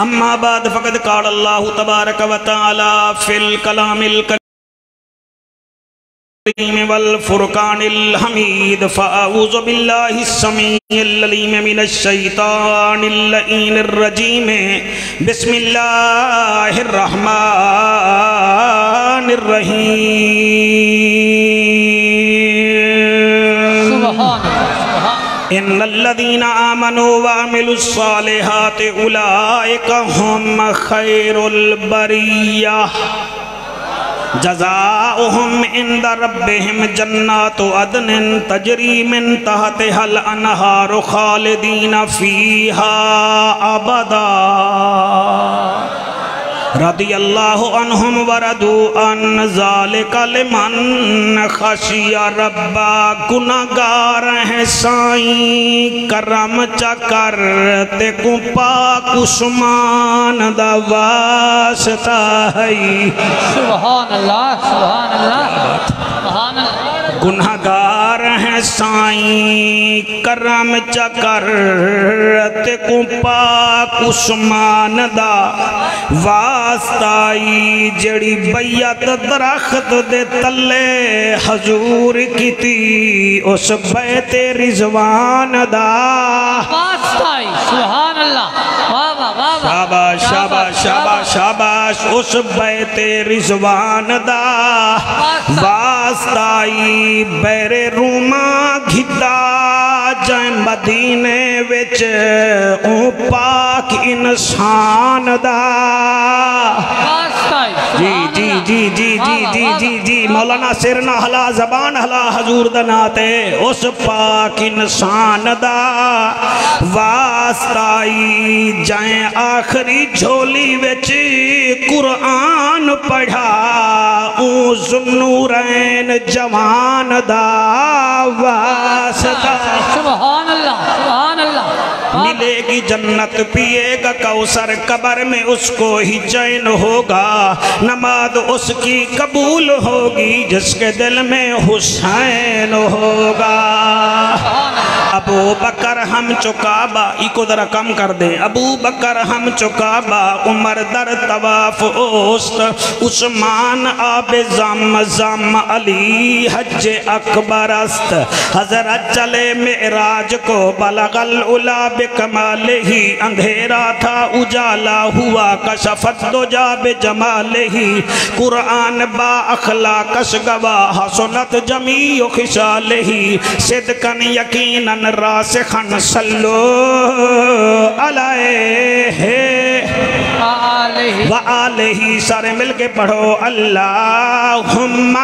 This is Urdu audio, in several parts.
اما بعد فقد قال اللہ تبارک و تعالی فی الکلام الکریم والفرقان الحمید فاعوذ باللہ السمیع العلیم من الشیطان اللعین الرجیم بسم اللہ الرحمن الرحیم سبحان ان الذین آمنوا وعملوا الصالحات اولئک هم خیر البریہ جزاؤہم عند ربہم جنات عدن تجری من تحتها الانہار خالدین فیہا ابدا رضی اللہ عنہم وردوا عن ذالک لمن خشی ربا گناہگار ہیں سائیں کرم چکرتے کو پاک عثمان دا واسطہ ہے سبحان اللہ سبحان اللہ سبحان اللہ گناہگار ہیں سائیں کرم چکرتے کو پاک عثمان دا واسطائی جڑی بیعت درخت دے تلے حضور کی تھی اس بیت رضوان دا واسطائی سبحان اللہ شاباش شاباش شاباش شاباش اس بیت رضوان دا واسطائی بیر روما گھتا جائیں مدینے وچ او پاک انسان دا جی جی جی جی جی جی جی جی مولانا سرنا حلا زبان حلا حضور دناتے اس پاک انسان دا واسطائی جائیں آخری جھولی وچ قرآن پڑھا او ذوالنورین جوان دا واسطہ سبحان اللہ سبحان اللہ ملے گی جنت پیے گا کوثر قبر میں اس کو ہی چین ہوگا نماز اس کی قبول ہوگی جس کے دل میں حسین ہوگا ابو بکر ہم چکابہ ایکو ذرا کم کر دیں ابو بکر ہم چکابہ عمر در طواف اوست عثمان آب زمزم علی حج اکبر است حضرت چلے معراج کو بلغ العلا بکمال ہی اندھیرا تھا اجالا ہوا کشفت دجا بجمال ہی قرآن با اخلاقش گواہ حسنت جمیع خشال ہی صدقاً یقیناً راسخاً صلو علیہ وآلہ سارے مل کے پڑھو اللہم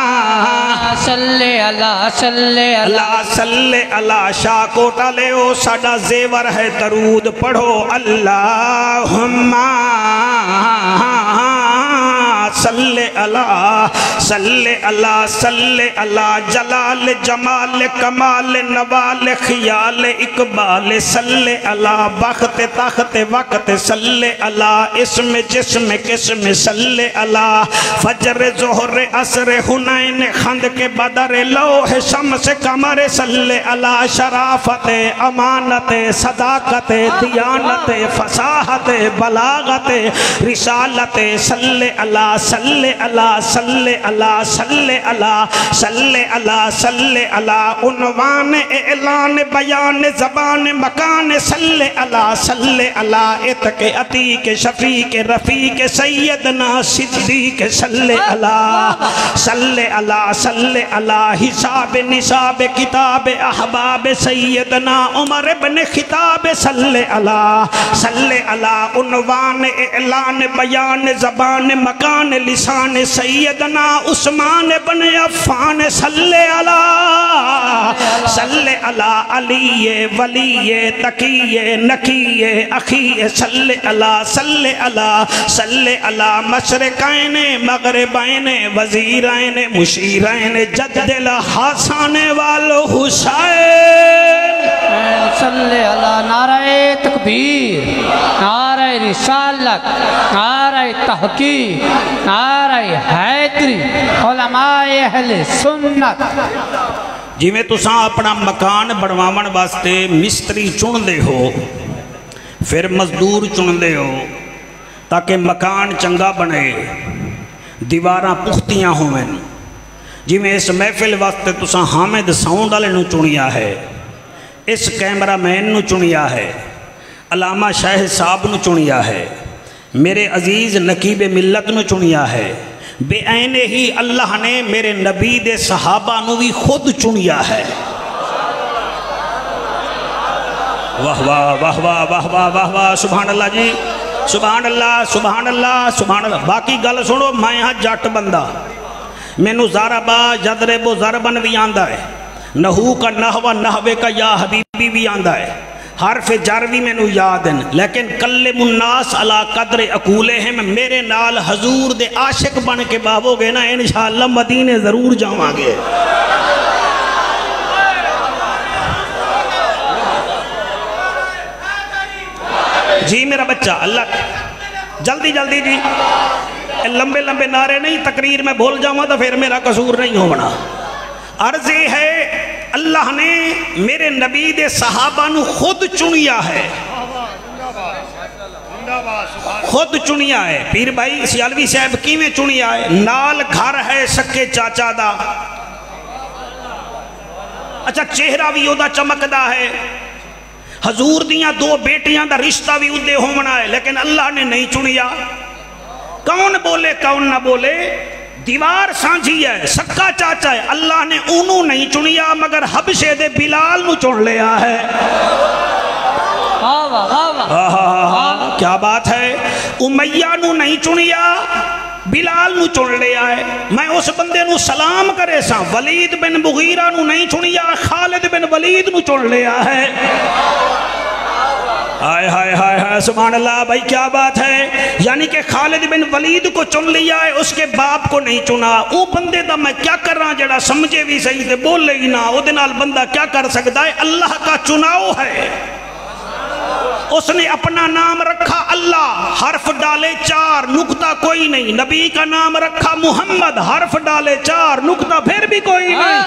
صلی اللہ صلی اللہ صلی اللہ شاہ کوٹا لے او ساڑا زیور ہے درود پڑھو اللہم صلی اللہ صلی اللہ صلی اللہ جلال جمال کمال نوال خیال اقبال صلی اللہ بخت تخت وقت صلی اللہ اسم جسم قسم صلی اللہ فجر ظہر عصر حنین خند کے بدر لوح شمس قمر صلی اللہ شرافت امانت صداقت دیانت فصاحت بلاغت رسالت صلی اللہ صلی اللہ صلی اللہ صلی اللہ صلی اللہ صلی اللہ عنوان اعلان بیان زبان مکان صلی اللہ صلی اللہ اتق عتیق شفیق رفیق سیدنا صدیق صلی اللہ صلی اللہ صلی اللہ حساب نصاب کتاب احباب سیدنا عمر بن خطاب صلی اللہ عنوان اعلان بیان زبان مکان لسان سیدنا عثمان بن عفان صلی اللہ علی ولی تقی نقی اخی صلی اللہ مشرقین مغربین وزیرین مشیرین جد الحسن والحسین صلی اللہ نعرہ تکبیر نعرہ رسالت نعرہ تحقیق نعرہ حیدری علماء اہل سنت جی میں تساں اپنا مکان بڑھواون واسطے مستری چن دے ہو پھر مزدور چن دے ہو تاکہ مکان چنگا بنے، دیواراں پختیاں ہوئیں، جی میں اس محفل وقت تساں حامد ساؤنڈ والے نو چنیا ہے، اس کیمرہ مین نو چنیا ہے، علامہ شاہ صاحب نو چنیا ہے، میرے عزیز نقیب ملت نو چنیا ہے، بے عینے ہی اللہ نے میرے نبی دے صحابہ نو بھی خود چنیا ہے۔ واہ واہ واہ واہ واہ واہ واہ واہ، سبحان اللہ جی، سبحان اللہ سبحان اللہ سبحان اللہ۔ باقی گل سنو، میں یہاں جٹ بندہ، مینو ضربا یضرب ضربن بھی آندا ہے، نحو کا نحو نحوے کا یا حبیبی بھی آندا ہے، حرف جر بھی مینو یاد ہیں، لیکن کلم الناس علی قدر عقولہم، میرے نال حضور دے عاشق بن کے باہو گے نا انشاءاللہ مدینے ضرور جاواں گے۔ جی میرا بچہ، اللہ جلدی جلدی جی، لمبے لمبے نعرے نہیں، تقریر میں بھول جاؤں تو پھر میرا قصور نہیں ہونا۔ عرض یہ ہے اللہ نے میرے نبی دے صحابہ نو خود چنیا ہے، خود چنیا ہے۔ پیر بھائی سیالوی صاحب کی میں چنیا ہے؟ نال گھر ہے سکے چاچا دا، اچھا چہرہ بھی اودا چمکدا ہے، حضور دیاں دو بیٹیاں دا رشتہ بھی ادے ہونا ہے، لیکن اللہ نے نہیں چنیا۔ کون بولے کون نہ بولے، دیوار سانجھی ہے، سکا چاچا ہے، اللہ نے انہوں نہیں چنیا مگر حبشے دے بلال نو چن لیا ہے۔ کیا بات ہے، امیہ نو نہیں چنیا، بلال نو چن لیا ہے۔ میں اس بندے نو سلام کرے سا، ولید بن مغیرہ نو نہیں چنیا، خالد بن ولید نو چن لیا ہے۔ ہائے ہائے ہائے ہائے سبحان اللہ بھائی، کیا بات ہے، یعنی کہ خالد بن ولید کو چن لیا ہے، اس کے باپ کو نہیں چنا۔ او بندے دا میں کیا کر رہا جڑا سمجھے بھی صحیح تے بولے ہی نہ، او دنال بندہ کیا کر سکتا ہے؟ اللہ کا چناؤ ہے، اس نے اپنا نام رکھا اللہ، حرف ڈالے 4، نقطہ کوئی نہیں، نبی کا نام رکھا محمد، حرف ڈالے 4، نقطہ پھر بھی کوئی نہیں۔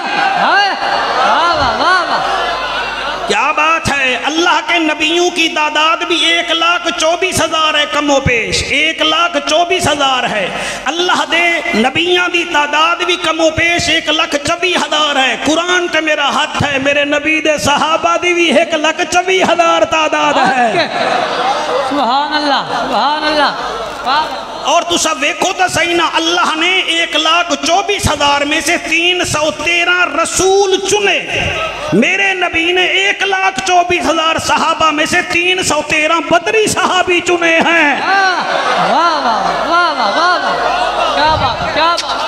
کیا بات ہے، اللہ کے نبیوں کی تعداد بھی 1,24,000 ہے، کم و بیش 1,24,000 ہے۔ اللہ دے نبیاں دی تعداد بھی کم و بیش 1,24,000 ہے۔ قرآن تے میرا ہاتھ ہے، میرے نبی دے صحابہ دی بھی 1,24,000 تعداد ہے۔ سبحان اللہ سبحان اللہ۔ اور تو سب ویکھو تا صحیح نا، اللہ نے 1,24,000 میں سے 313 رسول چنے، میرے نبی نے 1,24,000 صحابہ میں سے 313 بدری صحابی چنے ہیں۔ واہ واہ واہ واہ واہ، کیا بات کیا بات۔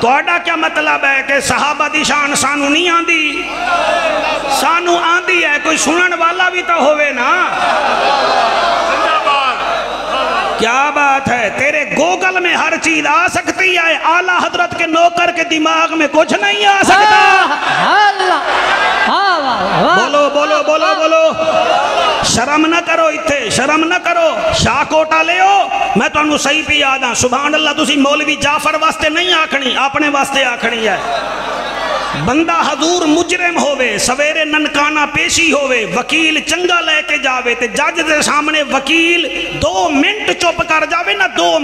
تو آڈا کیا مطلب ہے کہ صحابہ دی شان سانو نہیں آندی؟ سانو آندی ہے، کوئی سنن والا بھی تو ہوئے نا۔ کیا بات ہے، تیرے گوگل میں ہر چیز آ سکتی ہے، اعلیٰ حضرت کے نوکر کے دماغ میں کچھ نہیں آ سکتا۔ بولو بولو بولو بولو، شرم نہ کرو، اتھے شرم نہ کرو، شاہ کوٹا لے ہو، میں تو انہوں صحیح پی آدھا، سبحان اللہ، تسی مولوی جعفر واسطے نہیں آکھنی، اپنے واسطے آکھنی ہے۔ بندہ حضور مجرم ہوئے، سویرے ننکانا پیشی ہوئے، وکیل چنگا لے کے جاوے تے جج دے سامنے وکیل 2 منٹ چپ کر جاوے نا، 2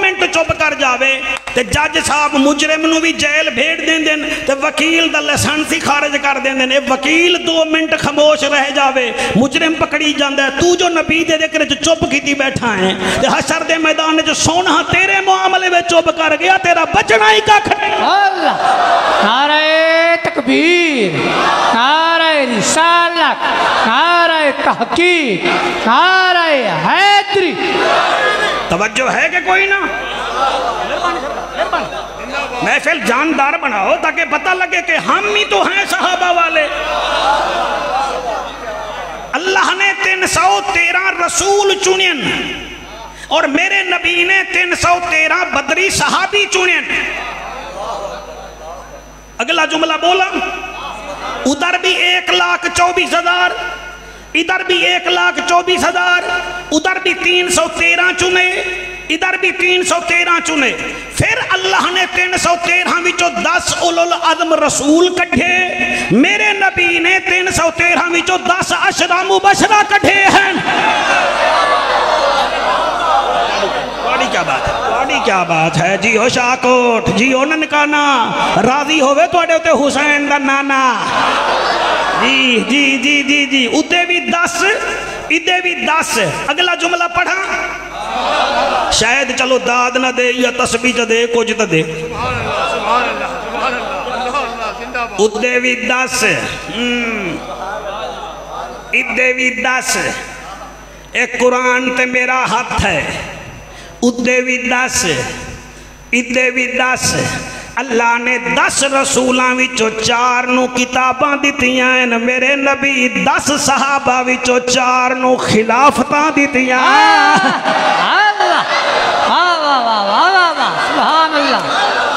منٹ چپ کر جاوے تے جج صاحب مجرم نو بھی جیل بھیڑ دیں دیں تے وکیل دا لسنسی خارج کر دیں دیں، وکیل 2 منٹ خاموش رہ جاوے، مجرم پکڑی جاندہ ہے، تو جو نبی دے ذکر جو چپ کیتی بیٹھا ہے تے حشر دے میدان جو سونا تیرے معاملے میں چپ کر گیا، تیرا بچنا ہی کا کھڑے۔ اللہ، نعرہ تکبیر، نعرہ رسالت، نعرہ تحقیق، نعرہ حیدری۔ توجہ ہے کہ کوئی نہ؟ محفل جاندار بناؤ تاکہ پتہ لگے کہ ہم ہی تو ہیں صحابہ والے۔ اللہ نے 313 رسول چنین اور میرے نبی نے 313 بدری صحابی چنین۔ اگلا جملہ بولا، ادھر بھی 1,24,000، ادھر بھی 1,24,000، ادھر بھی 313 چنے، ادھر بھی 313 چنے. پھر اللہ نے 313 وچوں 10 اولو العزم رسول کٹھے. میرے نبی نے 313 وچوں 10 عشرہ مبشرہ کٹھے ہیں. کیا بات ہے جی ہو شاکوٹ جی ہو ننکانا راضی ہوئے تو اڑے ہوتے حسین دا نانا. جی جی جی جی جی ادھے بھی 10 ادھے بھی 10. اگلا جملہ پڑھا شاید چلو داد نہ دے یا تسبیح دے کچھ تو دے. ادھے بھی 10 ادھے بھی 10. ایک قرآن تے میرا ہاتھ ہے. ادھے بھی 10 ادھے بھی 10. اللہ نے 10 رسولاں وچوں 4 نو کتاباں دتیاں ہیں. میرے نبی 10 صحابہ وچوں 4 نو خلافتاں دتیاں. سبحان اللہ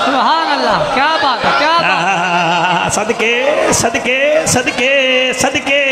سبحان اللہ. کیا بات ہے کیا بات ہے. صدقے صدقے صدقے صدقے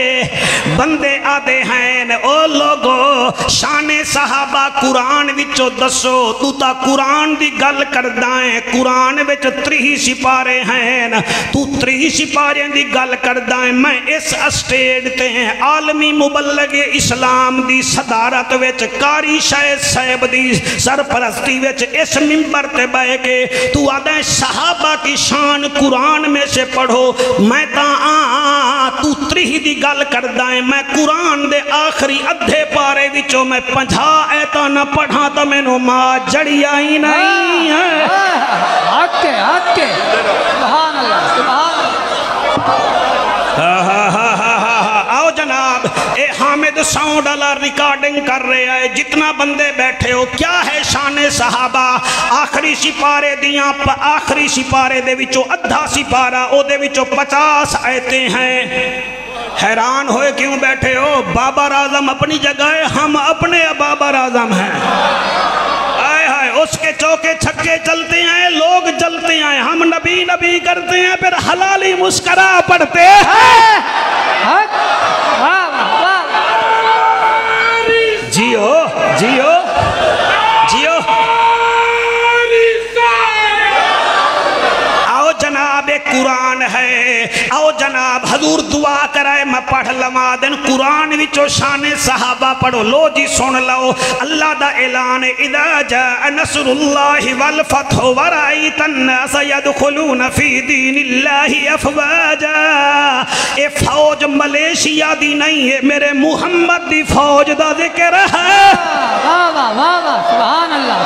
بندے آدھے ہیں او لوگو شان صحابہ قرآن وچو دسو. تو تا قرآن دی گل کردائیں. قرآن وچ 30 سپارے ہیں. تو 30 سپارے دی گل کردائیں. میں اس اسٹیج تے ہیں عالمی مبلغ اسلام دی صدارت وچ قاری شاہد صاحب دی سرپرستی وچ اس منبر تے بے کے تو آدھیں صحابہ کی شان قرآن میں سے پڑھو. میں تا تو 30 دی گل کردائیں. میں قرآن دے آخری ادھے پارے وچوں میں 50 ایتا نہ پڑھا تو میں نو ماں جڑی آئی نہیں ہے. حق کے حق کے. سبحان اللہ سبحان اللہ. آؤ جناب اے حامد ساؤنڈ والا ریکارڈنگ کر رہے ہیں. جتنا بندے بیٹھے ہو کیا ہے شان صحابہ. آخری سپارے دیاں آخری سپارے دے وچوں ادھا سپارہ او دے وچوں 50 آیتیں ہیں. حیران ہوئے کیوں بیٹھے ہو. بابر اعظم اپنی جگہ ہے ہم اپنے بابر اعظم ہیں. آئے ہائے اس کے چوکے چھکے چلتے ہیں لوگ جلتے ہیں. ہم نبی نبی کرتے ہیں پھر حلالی مسکرا پڑھتے ہیں. جیو جیو جیو. آؤ جناب قرآن ہے. آؤ جناب حضور دعا کرائے میں پڑھ لما دن قرآن وچو شان صحابہ پڑھو. لو جی سن لو اللہ دا اعلان اذا جاء نصر اللہ والفتح ورائیت الناس يدخلون فی دین اللہ افواجا. اے فوج ملیشیا دی نہیں ہے میرے محمد دی فوج دا ذکر ہے. سبحان اللہ.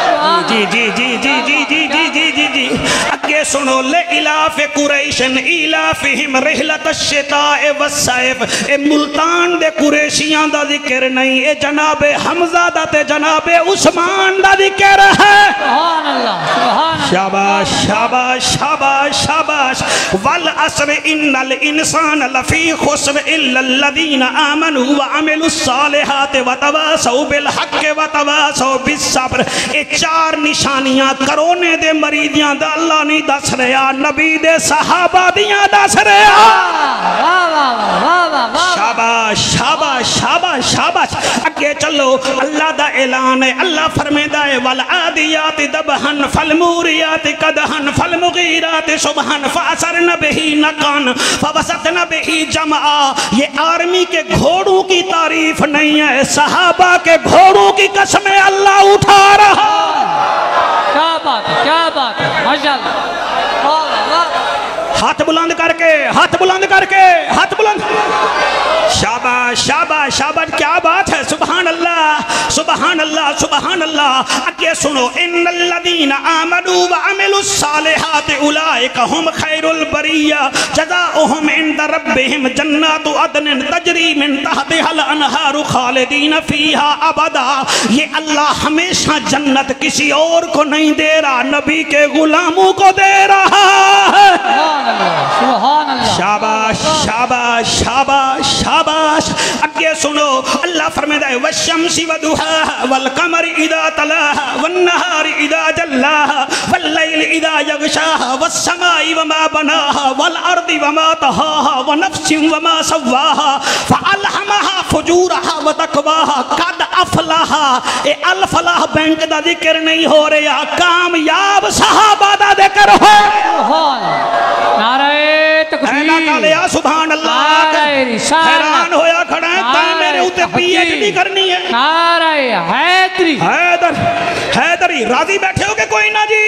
جی جی جی جی جی جی جی جی جی جی اگے سنو لے الاف قریشن الافہم رحلت الشتاء والصیف. اے ملتان دے قریشیاں دا ذکر نہیں. اے جناب حمزہ دا تے جناب عثمان دا ذکر ہے. سبحان اللہ سبحان اللہ. شاباش شاباش شاباش شاباش. والعصر ان الانسان لفی خسر الا الذین آمنوا وعملوا الصالحات وتواصوا بالحق وتواصوا بالصبر. اے 4 نشانیاں کرونے دے مریضیاں دا اللہ نہیں دس رہا نبی دے صحابہ دیاں دس رہا. شاباش شاباش شاباش شاباش. اگے چلو اللہ دا اعلان ہے. اللہ فرمیدہ ہے والعادیات دبہن فالموریات قدہن فالمغیرات صبحن فاثرن بہی نقان فوسطن بہی جمعا. یہ آرمی کے گھوڑوں کی تعریف نہیں ہے صحابہ کے گھوڑوں کی قسمیں اللہ اٹھا رہا. کیا بات ہے کیا بات ہے ماشاءاللہ. ہاتھ بلند کر کے ہاتھ بلند کر کے ہاتھ بلند. شاباش شاباش شاباش. کیا بات ہے. سبحان اللہ سبحان اللہ سبحان اللہ. اگے سنو ان الذین آمنوا وعملوا الصالحات اولئک هم خیر البریہ جزاؤہم عند ربہم جنات عدن تجری من تحتها الانہار خالدین فیہا ابدا. یہ اللہ ہمیشہ جنت کسی اور کو نہیں دے رہا نبی کے غلاموں کو دے رہا ہے. سبحان اللہ. شاباش شاباش شاباش شاباش. اگے سنو اللہ فرمائے ہے والشمس وضحاها والقمر اذا تلاها والنهار اذا جلاها والليل اذا يغشاها والسماء وما بناها والارض وما طحاها ونفس وما سواها فالهمها فجورها وتقواها قد افلح اے الفلاح بینک دا ذکر نہیں ہو رہا، کامیاب صحابہ دا ذکر ہو۔ نعرہ تکبیر، سبحان اللہ، حیران ہویا کھڑا ہے، تائیں میرے ہوتے پی ایچ ڈی کرنی ہے۔ نعرہ حیدری، حیدری راضی بیٹھے ہو کہ کوئی نہ جی؟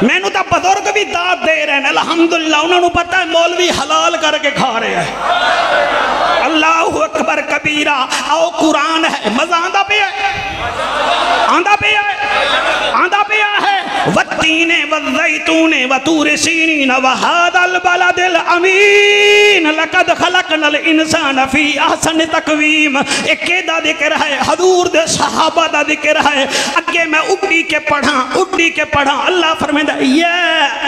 میں نو تا بزرگ بھی داد دے رہے ہیں، الحمدللہ انہوں نے پتہ ہے مولوی حلال کر کے کھا رہے ہیں۔ اللہ اکبر کبیرہ، آؤ قرآن ہے، مزہ آندہ پہ ہے، آندہ پہ ہے، آندہ پہ ہے۔ والتین والزیتون وطور سینین وہذا البلد الامین لقد خلقنا الانسان فی احسن تقویم۔ ایک دا ذکر ہے، حضور دے صحابہ دا ذکر ہے، اگے میں اڈی کے پڑھا، اللہ فرمائے یا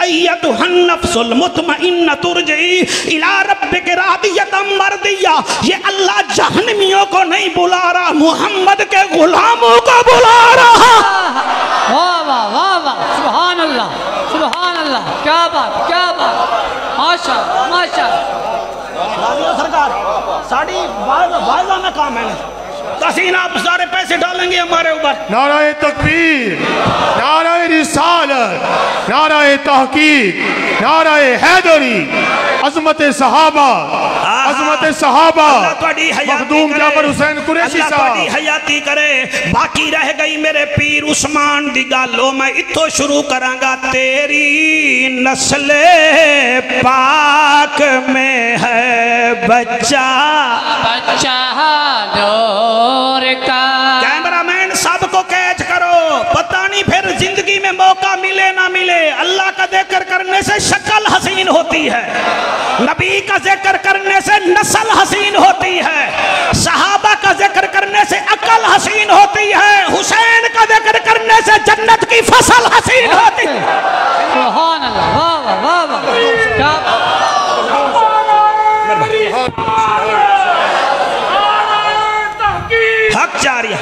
ایتھا النفس المطمئنہ ترجعی الی ربک راضیۃ مرضیہ۔ یہ اللہ جہنمیوں کو نہیں بلا رہا، محمد کے غلاموں کو بلا رہا۔ واہ واہ واہ واہ، سبحان اللہ سبحان اللہ، کیا بات کیا بات، ماشاءاللہ ماشاءاللہ۔ سرکار ساڑھی واضح میں کام ہے، تحسین آپ سارے پیسے ڈالیں گے ہمارے اوپر۔ نعرہ تکبیر، نعرہ رسالت، نعرہ تحقیق، نعرہ حیدری، عظمت صحابہ، عظمت صحابہ، مخدوم جعفر حسین قریشی صاحب۔ اللہ تھوڑی حیاتی کرے، باقی رہ گئی میرے پیر عثمان دی گالو، میں اتھو شروع کرانگا۔ تیری نسل پاک میں ہے بچہ نور کا۔ کیمرہ مین سب کو کیچ کرو، پتہ نہیں پھر زندگی میں موقع ملے نہ ملے۔ اللہ کا ذکر کرنے سے شکل حسین ہوتی ہے، نبی کا ذکر کرنے سے نسل حسین ہوتی ہے، صحابہ کا ذکر کرنے سے عقل حسین ہوتی ہے، حسین کا ذکر کرنے سے جنت کی فصل حسین ہوتی ہے۔ سبحان اللہ، واہ واہ واہ واہ، کیا حق جاریہ۔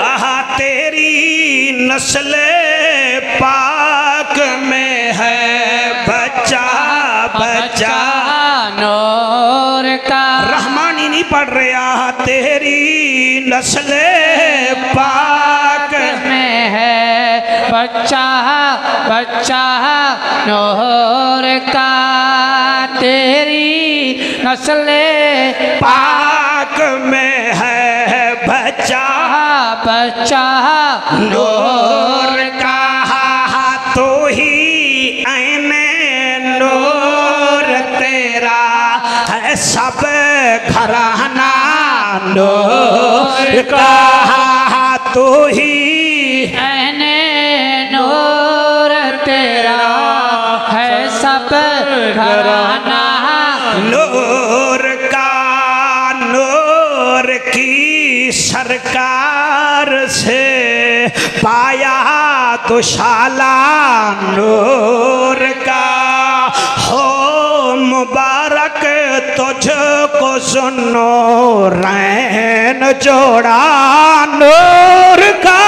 آہا تیری نسل پاک میں ہے بچہ نور کا۔ رحمانی نہیں پڑھ رہے، آہا تیری نسل پاک میں ہے بچہ نور کا، تیری نسل پاک میں ہے بچہ نور کا۔ تو ہی عین نور تیرا ہے، سب گھرانہ نور کا۔ تو ہی عین نور تیرا ہے، سب گھرانہ نور کا۔ نور کی سرکار سے پایا تو شالا نور کا، ہو مبارک تجھ کو سنو رین جوڑا نور کا۔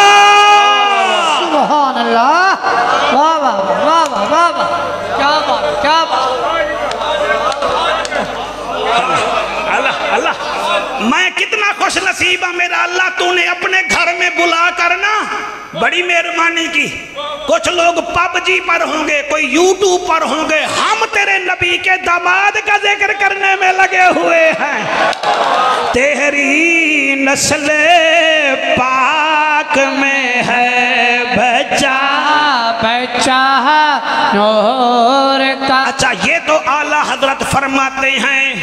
سبحان اللہ، واہ واہ واہ واہ واہ واہ، کیا بات کیا بات۔ اللہ میں کتنا خوش نصیب ہوں میرا اللہ، تو نے اپنے گھر میں بلا کرنا بڑی مہربانی کی۔ کچھ لوگ پب جی پر ہوں گے، کوئی یوٹیوب پر ہوں گے، ہم تیرے نبی کے داماد کا ذکر کرنے میں لگے ہوئے ہیں۔ تیری نسل پاک میں ہے بچہ نور کا۔ اچھا یہ تو اعلیٰ حضرت فرماتے ہیں۔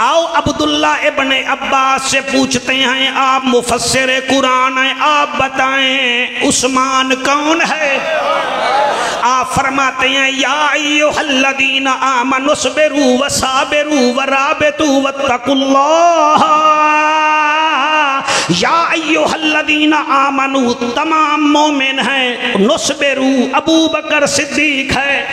آؤ عبداللہ ابن عباس سے پوچھتے ہیں، آپ مفسر قرآن ہیں، آپ بتائیں عثمان کون ہے؟ آپ فرماتے ہیں یا ایوہ الذین آمنوا اصبروا وصابروا ورابطوا واتقوا اللہ۔ یا ایوہ الذین آمنوا تمام مومن ہیں، نصبروا ابو بکر صدیق ہے،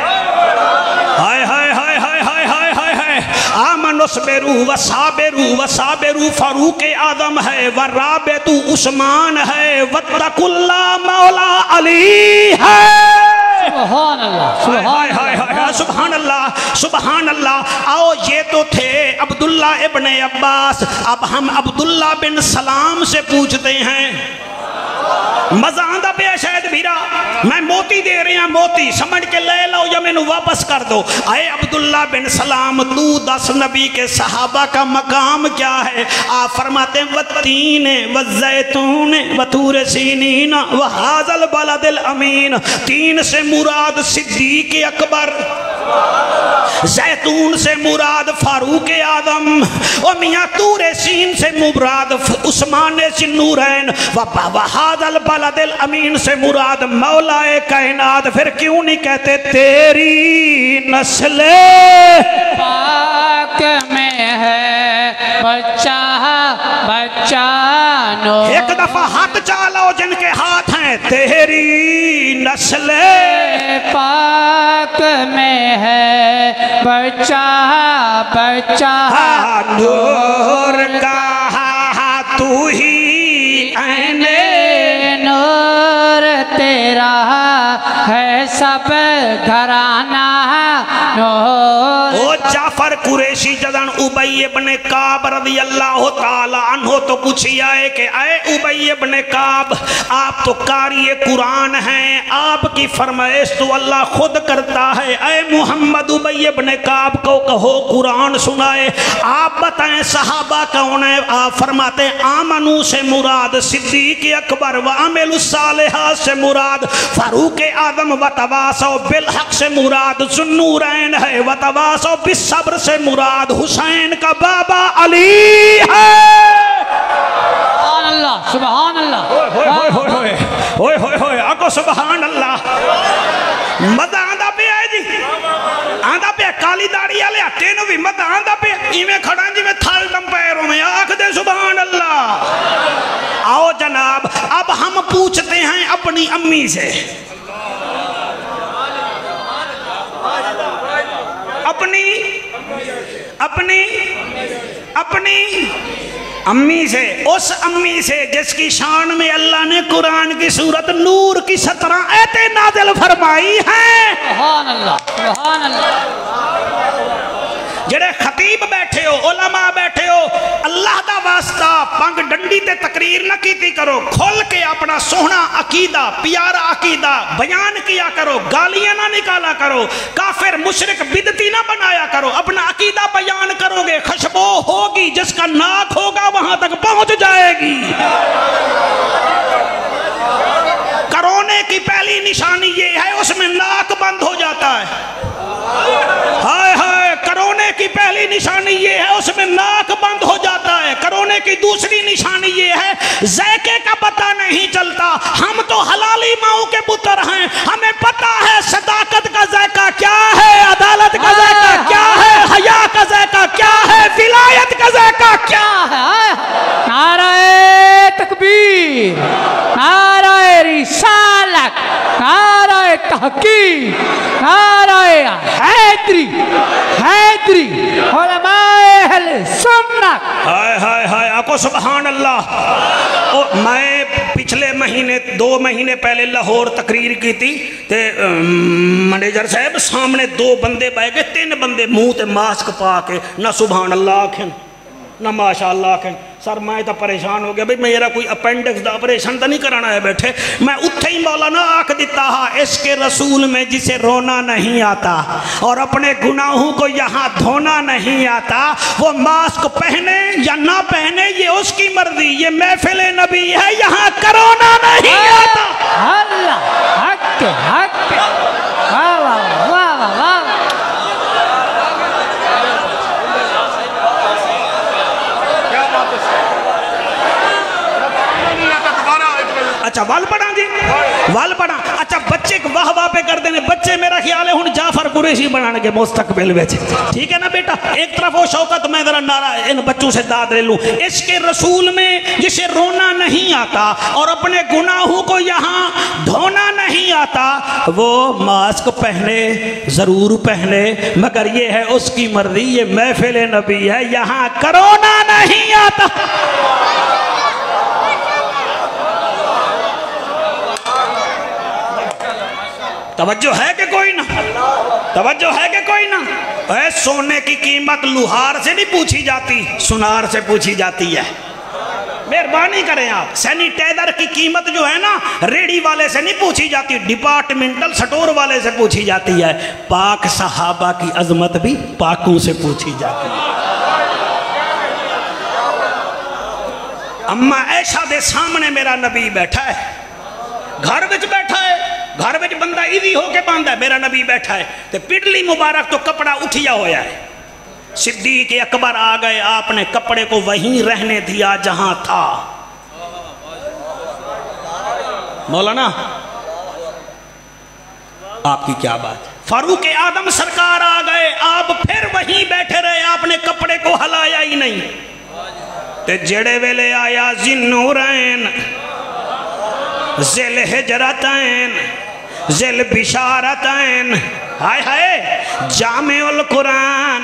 ہائے ہائے ہائے ہائے ہائے ہائے ہائے، آمن اصبروا وصابروا وصابروا فاروق اعظم ہے، ورابطوا عثمان ہے، واتقوا اللہ مولا علی ہے۔ سبحان اللہ سبحان اللہ سبحان اللہ سبحان اللہ. آؤ یہ تو تھے عبداللہ ابن عباس. اب ہم عبداللہ بن سلام سے پوچھتے ہیں. مزہ آندہ پہ ہے شاید بھیرا, میں موتی دے رہے ہیں, موتی سمجھ کے لے لو یا میں نے واپس کر دو. اے عبداللہ بن سلام, تو دس نبی کے صحابہ کا مقام کیا ہے؟ آپ فرماتے ہیں والتین والزیتون وطور سینین وہذا البلد الامین. تین سے مراد صدیق اکبر, زیتون سے مراد فاروق اعظم, اور میاں طور سین سے مراد عثمان ذوالنورین, وہذا البلد الامین سے مراد مولا کائنات. پھر کیوں نہیں کہتے تیری نسل پاک میں ہے بچہ بچہ نو. ایک دفعہ ہاتھ چالاؤ جن کے ہاتھ ہیں. تیری نسل پاک میں ہے بچہ بچہ نور کا تو ہی عین نور تیرا ہے سب گھرانہ نور. او جعفر قریشی جدن ابی ابن کعب رضی اللہ تعالی عنہ تو پوچھی آئے کہ اے ابی ابن کعب, آپ تو قاری قرآن ہیں, آپ کی فرمائش تو اللہ خود کرتا ہے. اے محمد ابی ابن کعب کو کہو قرآن سنائے. آپ بتائیں صحابہ کون ہے؟ آپ فرماتے ہیں آمنو سے مراد صدیق اکبر, وعمل الصالحات سے مراد فاروق اعظم, وتواصوا بالحق سے مراد ذوالنورین ہے, وتواصوا بالصبر سے مراد حسین کا بابا علی ہے. سبحان اللہ سبحان اللہ ہوئے ہوئے ہوئے آکو سبحان اللہ. مدہ آندہ پہ آئے جی, آندہ پہ کالی داڑی آلے تینوں بھی مدہ آندہ پہ ایمیں کھڑان جی میں تھال دم پیروں میں آکھ دے سبحان اللہ. آؤ جناب, اب ہم پوچھتے ہیں اپنی امی سے, اپنی امی سے, اس امی سے جس کی شان میں اللہ نے قرآن کی سورت نور کی 17 آیتیں نازل فرمائی ہیں. سبحان اللہ سبحان اللہ. جڑے خطیب بیٹھے ہو, علماء بیٹھے ہو, اللہ دا واسطہ پنگ ڈنڈی تے تقریر نہ کیتی کرو, کھول کے اپنا سوہنا عقیدہ, پیارا عقیدہ بیان کیا کرو, گالیاں نہ نکالا کرو, کافر مشرک بدعتی نہ بنایا کرو. اپنا عقیدہ بیان کرو گے, خوشبو ہوگی, جس کا ناک ہوگا وہاں تک پہنچ جائے گی. کرونے کی پہلی نشانی یہ ہے, اس میں ناک بند ہو جاتا ہے. ہائے ہائے, کرونے کی پہلی نشانی یہ ہے, اس میں ناک بند ہو جاتا ہے. کرونے کی دوسری نشانی یہ ہے, ذائقے کا پتہ نہیں چلتا. ہم تو حلالی ماؤں کے پتر ہیں, ہمیں پتہ ہے صداقت کا ذائقہ کیا ہے, عدالت کا ذائقہ کیا ہے, حیا کا ذائقہ کیا ہے, ولایت کا ذائقہ کیا ہے. نعرہ تکبیر, نعرہ رسالت, نعرہ تحقیق, نعرہ حیدری, حیدری علماء اہل سنت. ہائے ہائے ہائے آقا سبحان اللہ. میں پچھلے مہینے 2 مہینے پہلے لاہور تقریر کی تھی, تے منیجر صاحب سامنے 2 بندے بائے گئے, 3 بندے منہ تے ماسک پا کے نہ سبحان اللہ آکھیں نہ ماشاءاللہ آکھیں. سر میں تو پریشان ہو گیا, بھئی میرا کوئی اپینڈکس دا آپریشن تو نہیں کرانا ہے بیٹھے. میں اتھے ہی مولانا آکھ دیتا ہاں, اس کے رسول میں جسے رونا نہیں آتا اور اپنے گناہوں کو یہاں دھونا نہیں آتا, وہ ماسک پہنے یا نہ پہنے یہ اس کی مرضی, یہ محفل نبی ہے, یہاں کرونا نہیں آتا. اللہ حق حق. واہ واہ واہ واہ. اچھا وال پڑھا جی, وال پڑھا. اچھا بچے واہ واہ پہ کر دینے, بچے میرا خیال ہے ہن جعفر قریشی بنانے کے مستقبل میں. ٹھیک ہے نا بیٹا, ایک طرف وہ شوقت, میں ذرا نعرہ ان بچوں سے داد لے لوں. اس کے رسول میں جسے رونا نہیں آتا اور اپنے گناہوں کو یہاں دھونا نہیں آتا, وہ ماسک پہنے ضرور پہنے, مگر یہ ہے اس کی مرضی, یہ محفل نبی ہے, یہاں کرونا نہیں آتا. توجہ ہے کہ کوئی نہ؟ توجہ ہے کہ کوئی نہ؟ اے سونے کی قیمت لوہار سے نہیں پوچھی جاتی، سنار سے پوچھی جاتی ہے۔ مہربانی کریں آپ، سینیٹائزر کی قیمت جو ہے نا ریڑی والے سے نہیں پوچھی جاتی، ڈپارٹمنٹل سٹور والے سے پوچھی جاتی ہے۔ پاک صحابہ کی عظمت بھی پاکوں سے پوچھی جاتی ہے۔ اما عائشہ دے سامنے میرا نبی بیٹھا ہے، گھر وچ بیٹھا ہے، گھر وچ بندہ ایدھی ہو کے باندھا ہے، میرا نبی بیٹھا ہے تے پڈلی مبارک تو کپڑا اٹھیا ہویا ہے۔ صدیق اکبر آ گئے، آپ نے کپڑے کو وہیں رہنے دیا جہاں تھا۔ مولانا آپ کی کیا بات ہے؟ فاروق اعظم سرکار آ گئے، آپ پھر وہیں بیٹھے رہے، آپ نے کپڑے کو ہلایا ہی نہیں۔ تے جڑے ویلے آیا ذی-النورین، ذیل ہجرتین، ذیل بشارتین، ہائے ہائے جامع القرآن،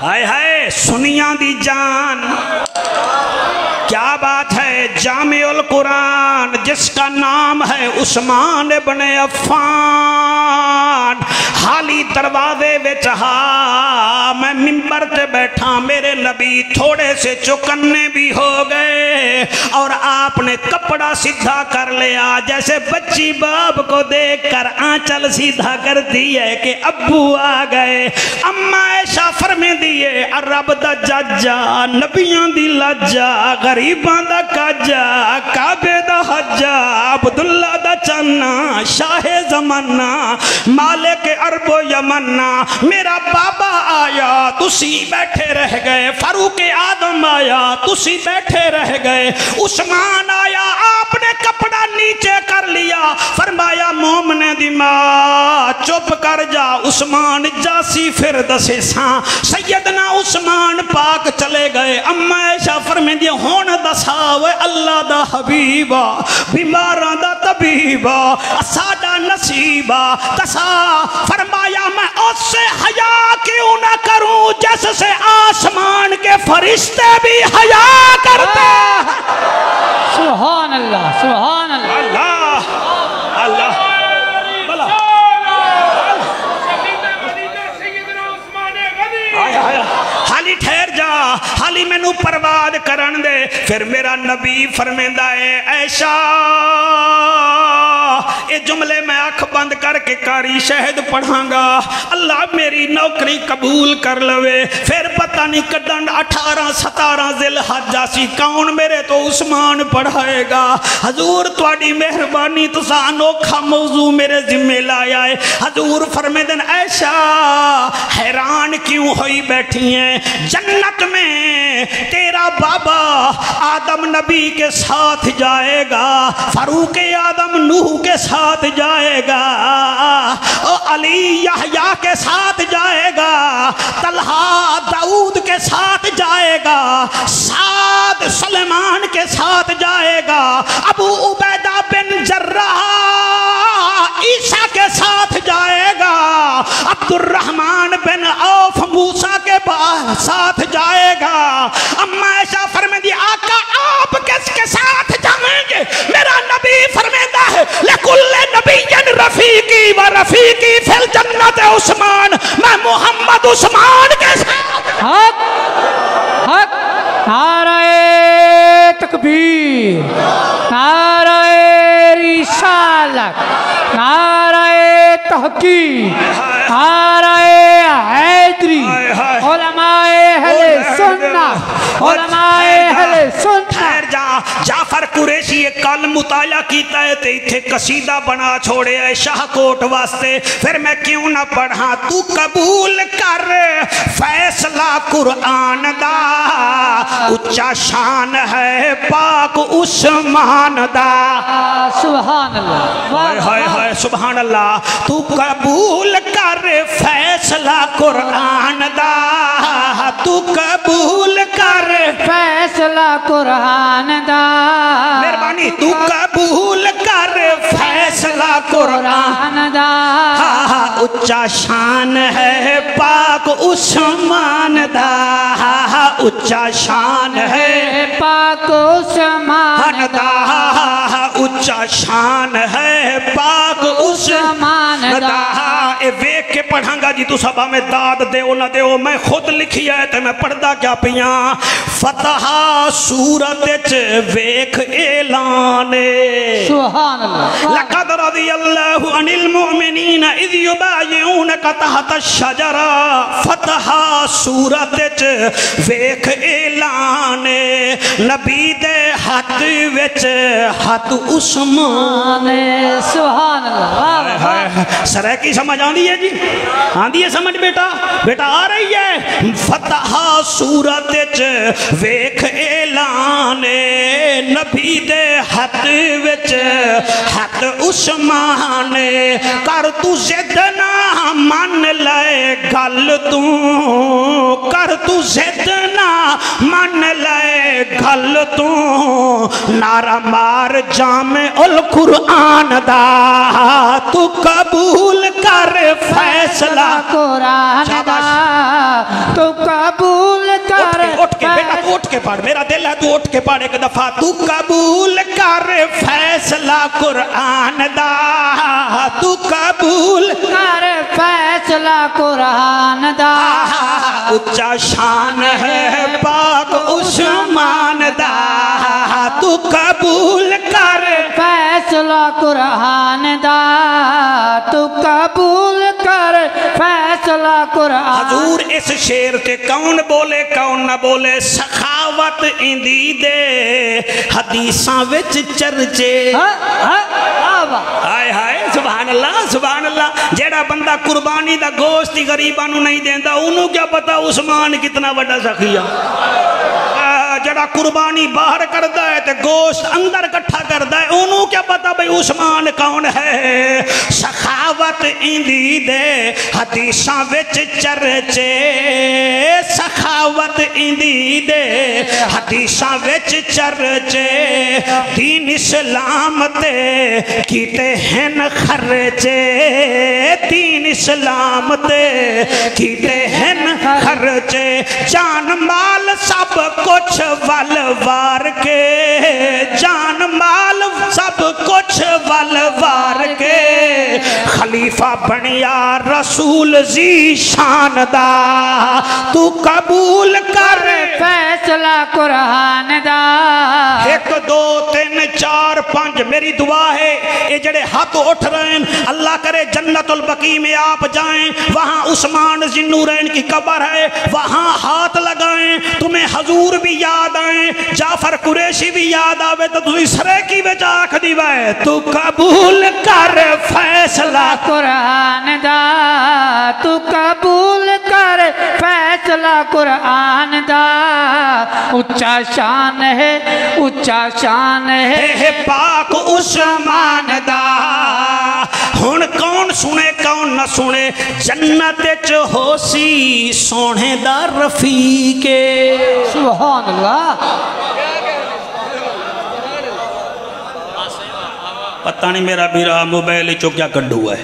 ہائے ہائے سنیاں دی جان، کیا بات ہے، جامع القرآن جس کا نام ہے عثمان ابن عفان، حالی دروازے وچ ہا، میں منبر تے بیٹھا، میرے نبی تھوڑے سے چکنے بھی ہو گئے اور آپ نے کپڑا سیدھا کر لیا، جیسے بچی باپ کو دیکھ کر آنچل سیدھا کر دیئے کہ ابو آ گئے۔ اما عائشہ فرمے دیئے عرب دا ججا، نبیان دی لجا، غریبان دا کجا، کعبے دا حجا، عبداللہ دا چنا، شاہ زمانہ، مالک عرب و یمنہ، میرا بابا آیا تسی بیٹھے رہ گئے، فاروق اعظم آیا تسی بیٹھے رہ گئے، عثمان آیا آپ نے کپڑا نیچے کر لیا، فرمایا مومن دی ماں چپ کر جا، عثمان جاسی پھر دسے ساں، سیدنا عثمان پاک چلے گئے۔ اما عائشہ فرمائیں دی ہون دساوے اللہ دا حبیبا، بیماراں دا طبیبا، ساڈا نصیبا، دسا فرمایا میں اس سے حیا کیوں نہ کروں جس سے آسمان کے فرشتے بھی حیا کرتے ہیں۔ سبحان اللہ، سبحان اللہ، اللہ اللہ بلا حالی ٹھہر جا، حالی میں نو پرواد کرن دے۔ پھر میرا نبی فرمیندہ ہے عائشہ، اے جملے میں آنکھ بند کر کے قاری شہد پڑھاں گا، اللہ میری نوکری قبول کر لوے۔ پھر پتہ نہیں کڈن 18 17 ذی الحجہ سی، کون میرے تو عثمان پڑھائے گا۔ حضور تواڈی مہربانی تساں انوکھا موضوع میرے ذمہ لایا ہے۔ حضور فرمیندن عائشہ حیران کیوں ہوئی بیٹھی ہیں، جنت میں تیرا بابا آدم نبی کے ساتھ جائے گا، فاروق آدم نوح کے ساتھ جائے گا، علی یحییٰ کے ساتھ جائے گا، طلحہ داؤد کے ساتھ جائے گا، سعد سلیمان کے ساتھ جائے گا، ابو عبیدہ بن جراح عیسیٰ کے ساتھ جائے گا، عبد الرحمن بن عوف موسیٰ کے ساتھ جائے گا۔ اما عائشہ فرمیندی آقا آپ کس کے ساتھ جائیں گے؟ میرا نبی فرمیندہ ہے لِكُلِّ نَبِيٍّ رَفِيقِي وَرَفِيقِي فِي الْجَنَّةِ عثمان، میں محمد عثمان کے ساتھ۔ حق حق، نعرہ تکبیر، نعرہ رسالت، نعرہ تحقیق، نعرہ حیدری، علماء اہل سنت، علماء اہل سنت۔ جعفر قریشی ایک کل مطالعہ کیتا ہے تے اتھے قصیدہ بنا چھوڑے ہے شاہ کوٹ واسطے، پھر میں کیوں نہ پڑھا، تو قبول کر فیصلہ قرآن دا، اچھا شان ہے پاک عثمان دا۔ سبحان اللہ، ہائے ہائے سبحان اللہ، تو قبول کر فیصلہ قرآن دا، تو قبول کر فیصلہ قرآن دا، مہربانی تو قبول کر فیصلہ قرآن دا، اچھا شان ہے پاک عثمان دا، اچھا شان ہے پاک عثمان دا، اچھا شان ہے پاک عثمان دا. اے ویک کے پڑھاں گا جی تو سب ہمیں داد دیو نہ دیو میں خود لکھی ہے تے میں پڑھدا کیا پیاں. فتح سورت ویک اعلان سبحان اللہ. لقد رضی اللہ عن المؤمنین اذ یبایعونک تحت الشجرہ. فتح سورت ویک اعلان نبی دے ہاتھ وچ ہاتھ عثمان. سبحان اللہ. سرے کی سمجھ آندی ہے جی؟ آندی ہے سمجھ بیٹا؟ بیٹا آ رہی ہے. فتح سورت ویک اعلان نبی دے ہاتھ وچ ہاتھ عثمان. کر تو زد نہ من لے گل تو. کر تو زد نہ من لے گل تو. نعرہ مار جامع القرآن دا. تو قبول کر فیصلہ قرآن دا. تو قبول کر. اٹھ کے بیٹا اٹھ کے پڑھ. میرا دل ہے تو اٹھ کے پڑھ ایک دفعہ. تو قبول کر فیصلہ قرآن دا. تو قبول کر فیصلہ قرآن دا. اچھا شان ہے پاک عثمان دا. تو قبول کر فیصلہ قرآن دا. تو قبول کر فیصلہ قرآن. حضور اس شعر تے کون بولے کون نہ بولے. سخاوت اندی دے حدیثاں وچ چرچے. ہائے ہائے سبحان اللہ سبحان اللہ. جیڑا بندہ قربانی دا گوشت غریباں نو نہیں دیندا انہوں کیا پتا عثمان کتنا بڑا سخی ہے. جڑا قربانی باہر کردا ہے تے گوشت اندر کٹھا کردا ہے انہوں کیا پتا بھئی عثمان کون ہے. سخاوت اندی دے حدیثاں وچ چرچے. سخاوت اندی دے حدیثاں وچ چرچے. دین اسلام تے کیتے ہن خرچے. دین اسلام تے کیتے ہن خرچے. جان مال سب کچھ ولوار کے. جان مال سب کچھ ولوار کے. خلیفہ بنیا رسول زی شان دا. تو قبول کر فیصلہ قرآن دا. 1 2 3 4 5 میری دعا ہے یہ جڑے ہاتھ اٹھ رہے ہیں اللہ کرے جنت البقیع میں آپ جائیں. وہاں عثمان ذی النورین کی قبر ہے. وہاں ہاتھ لگائیں تمہیں حضور بھی یاد آئیں. جعفر قریشی بھی یاد آوے تو تھی سرے کی بچا آنکھ دیوائے. تو قبول کر فیصلہ قرآن دا. تو قبول کر فیصلہ قرآن دا. اچھا شان ہے اچھا شان ہے پاک عثمان دا. ہن کون سنے کون نہ سنے. جنت چ ہوسی سونے دا رفیق. سبحان اللہ. پتہ نہیں میرا بیرا موبائل چو کیا کڈو ہے.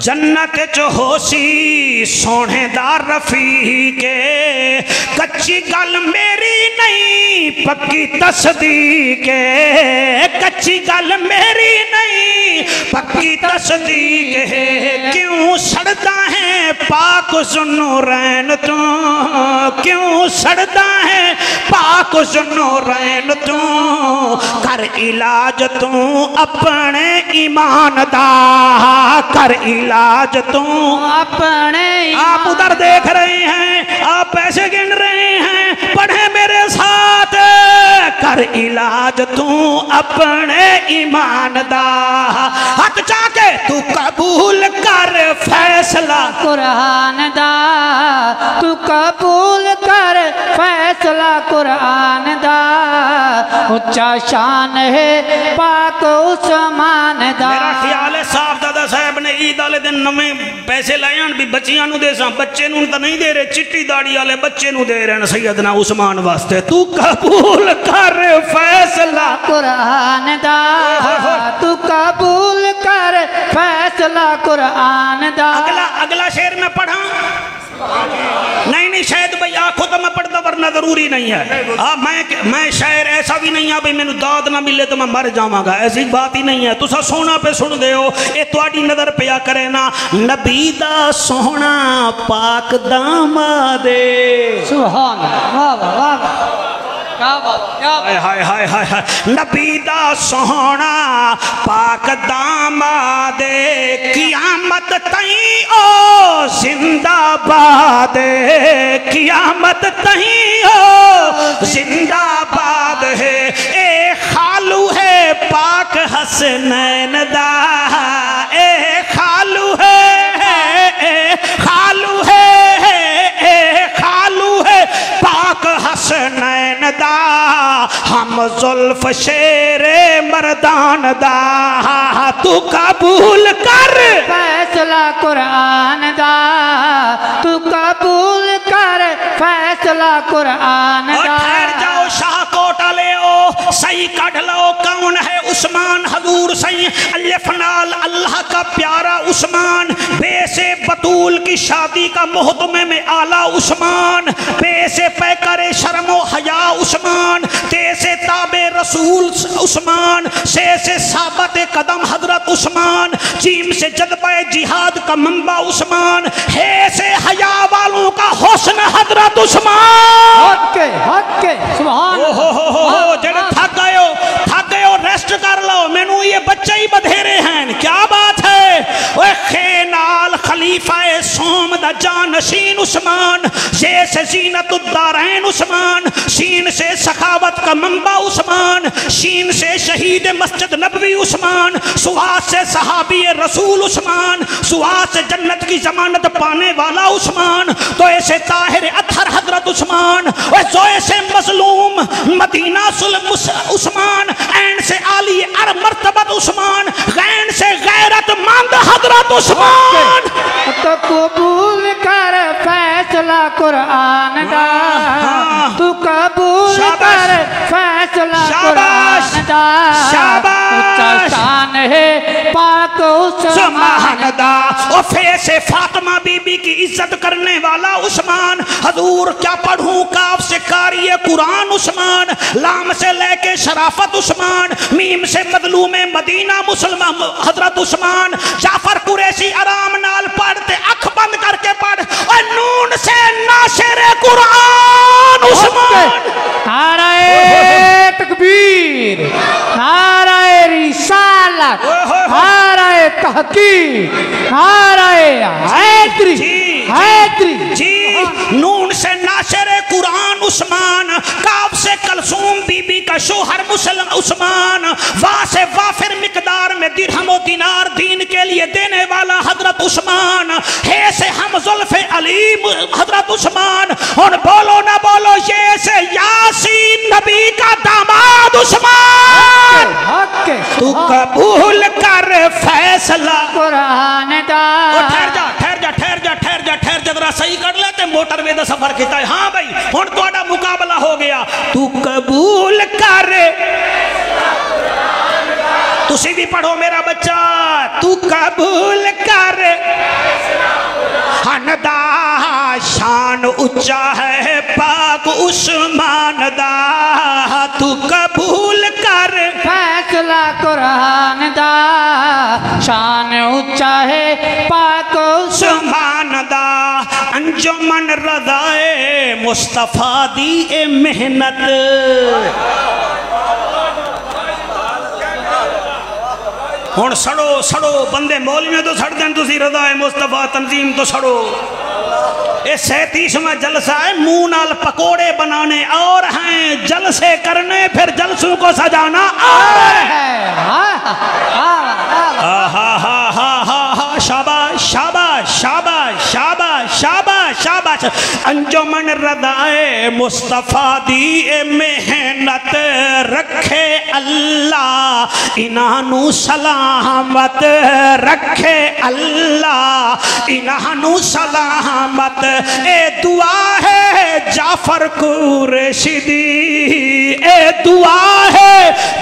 جنت چ ہوسی سونے دا رفیق. کچی گل میری نہیں پکی تصدیق. کچی گل میری نہیں پکی تصدیق. کیوں سڑتا ہے پاک ذوالنورین تو. کیوں سڑتا ہے پاک ذوالنورین تو. کر علاج تو اپنے ایمان دا. کر علاج تو اپنے. آپ ادھر دیکھ رہے ہیں آپ پیسے گن رہے ہیں پڑھیں میرے ساتھ. کر علاج تو اپنے ایمان دا. ہاتھ چاکے تو قبول کر فیصلہ قرآن دا. تو قبول کر فیصلہ قرآن دا. اچھا شان ہے پاک عثمان دا. میرا خیال ہے صاحب دادا صاحب نے عید والے دن نویں پیسے لائے ہیں بھی بچیاں نو دے ساں. بچے نو تو نہیں دے رہے چٹی داڑی والے بچے نو دے رہے ہیں سیدنا عثمان واسطے. تو قبول کر فیصلہ قرآن دا. تو قبول کر فیصلہ قرآن دا. اگلا شعر میں پڑھا. نہیں شاید بھئی آنکھوں تو میں پڑھتا ورنہ ضروری نہیں ہے میں شاعر ایسا بھی نہیں ہے بھئی میں نے داد نہ ملے تو میں مر جاواں گا، ایسی بات ہی نہیں ہے. تسا سونا پہ سن دے ہو اے تواڈی نظر پیا کرے نا. نبی دا سونا پاک داماد سبحان اللہ، واہ واہ واہ، کیا بات، کیا بات. ہائے ہائے ہائے ہائے. نبی دا سونا پاک داماد قیامت تائیں او زندہ باد، قیامت تائیں او زندہ باد ہے. اے خالو ہے پاک حسنین دا، اے خالو ہے، اے خالو ہے، اے خالو ہے پاک حسنین دا. ہم زلف شیر مردان دا، تو قبول کر فیصلہ قرآن دا، تو قبول کر فیصلہ قرآن اور دا. ٹھہر جاؤ شاہ کوٹا لے او صحیح کڑھ لو کون ہے عثمان حضور صحیح الف نال اللہ کا پیارا عثمان، بے سے بطول کی شادی کا محتمے میں آلہ عثمان، بے سے پیکر شرم و حیا عثمان، تے سے تابع رسول عثمان، سے ثابت قدم حضرت عثمان، جیم سے جذبہ جہاد کا منبع عثمان، ہے سے حیا والوں کا حسن حضرت عثمان. حق کے سبحان اللہ. جڑے تھک گئے ہو ریسٹ کر لو، میں نو یہ بچے ہی بدھیرے ہیں. کیا بات ہے. اوے خینال خلیفہ سوم دا جانشین عثمان، سے زینت الدارین عثمان، شین سے سخاوت کا منبع عثمان، شین سے شہید مسجد نبوی عثمان، سواس سے صحابی رسول عثمان، سواس سے جنت کی ضمانت پانے والا عثمان، تو ایسے طاہر اطہر حضرت عثمان، زوئے سے مظلوم مدینہ سلم عثمان، عین سے عالی مرتبت عثمان، غین سے غیرت مند حضرت عثمان. تو قبول کر فیصلہ قرآن دا، تو قبول کر فیصلہ قرآن دا. اچھا شان ہے پاک عثمان دا. اور فیس فاطمہ بی بی کی عزت کرنے والا عثمان. حضور کیا پڑھوں کاف سے قاری قرآن عثمان، لام سے لے کے شرافت عثمان، میم سے مظلوم مدینہ مسلمان حضرت عثمان، جعفر قریشی آرام نال پڑھتے اکھ بند کر کے پڑھ، اور نون سے ناشر قرآن عثمان. نعرہ تکبیر، نعرہ رسالت، نعرہ تحقیق، نعرہ حیدری جی. نون سے ناشر قرآن عثمان، کاف سے کلثوم بی بی کا شوہر مسلم عثمان، وا سے وافر مقدار میں درہم و دینار دین کے لیے دینے والا حضرت عثمان، ہے سے ہم زلف علیم حضرت عثمان. اور بولو نہ بولو یہ سے یاسین نبی کا داماد عثمان. تو قبول کر فیصلہ قرآن دا. ٹھہر جا ذرا صحیح کر لیتے موٹر وے دا سفر کیتا ہے. ہاں بھائی ہن تہاڈا مقابلہ ہو گیا. تو قبول کر، تسی بھی پڑھو میرا بچہ. تو قبول کر ہندا شان اچا ہے پاک عثمان دا. تو قبول کر فیصلہ قرآن دا، شان اچا ہے پاک عثمان دا. انجمن رضائے مصطفیٰ دی اے محنت. ہون سڑو بندے مولویوں تو سڑ دیں تسی رضائے مصطفیٰ تنظیم تو سڑو. اے 37واں جلسہ ہے، منہ نال پکوڑے بنانے اور ہیں، جلسے کرنے پھر جلسوں کو سجانا اور ہے. شاباش شاباش شاباش شاباش شاباش شاباش. انجمن رضائے مصطفیٰ دی محنت رکھے اللہ انہانو سلامت، رکھے اللہ انہانو سلامت. اے دعا ہے جعفر قریشی دی، اے دعا ہے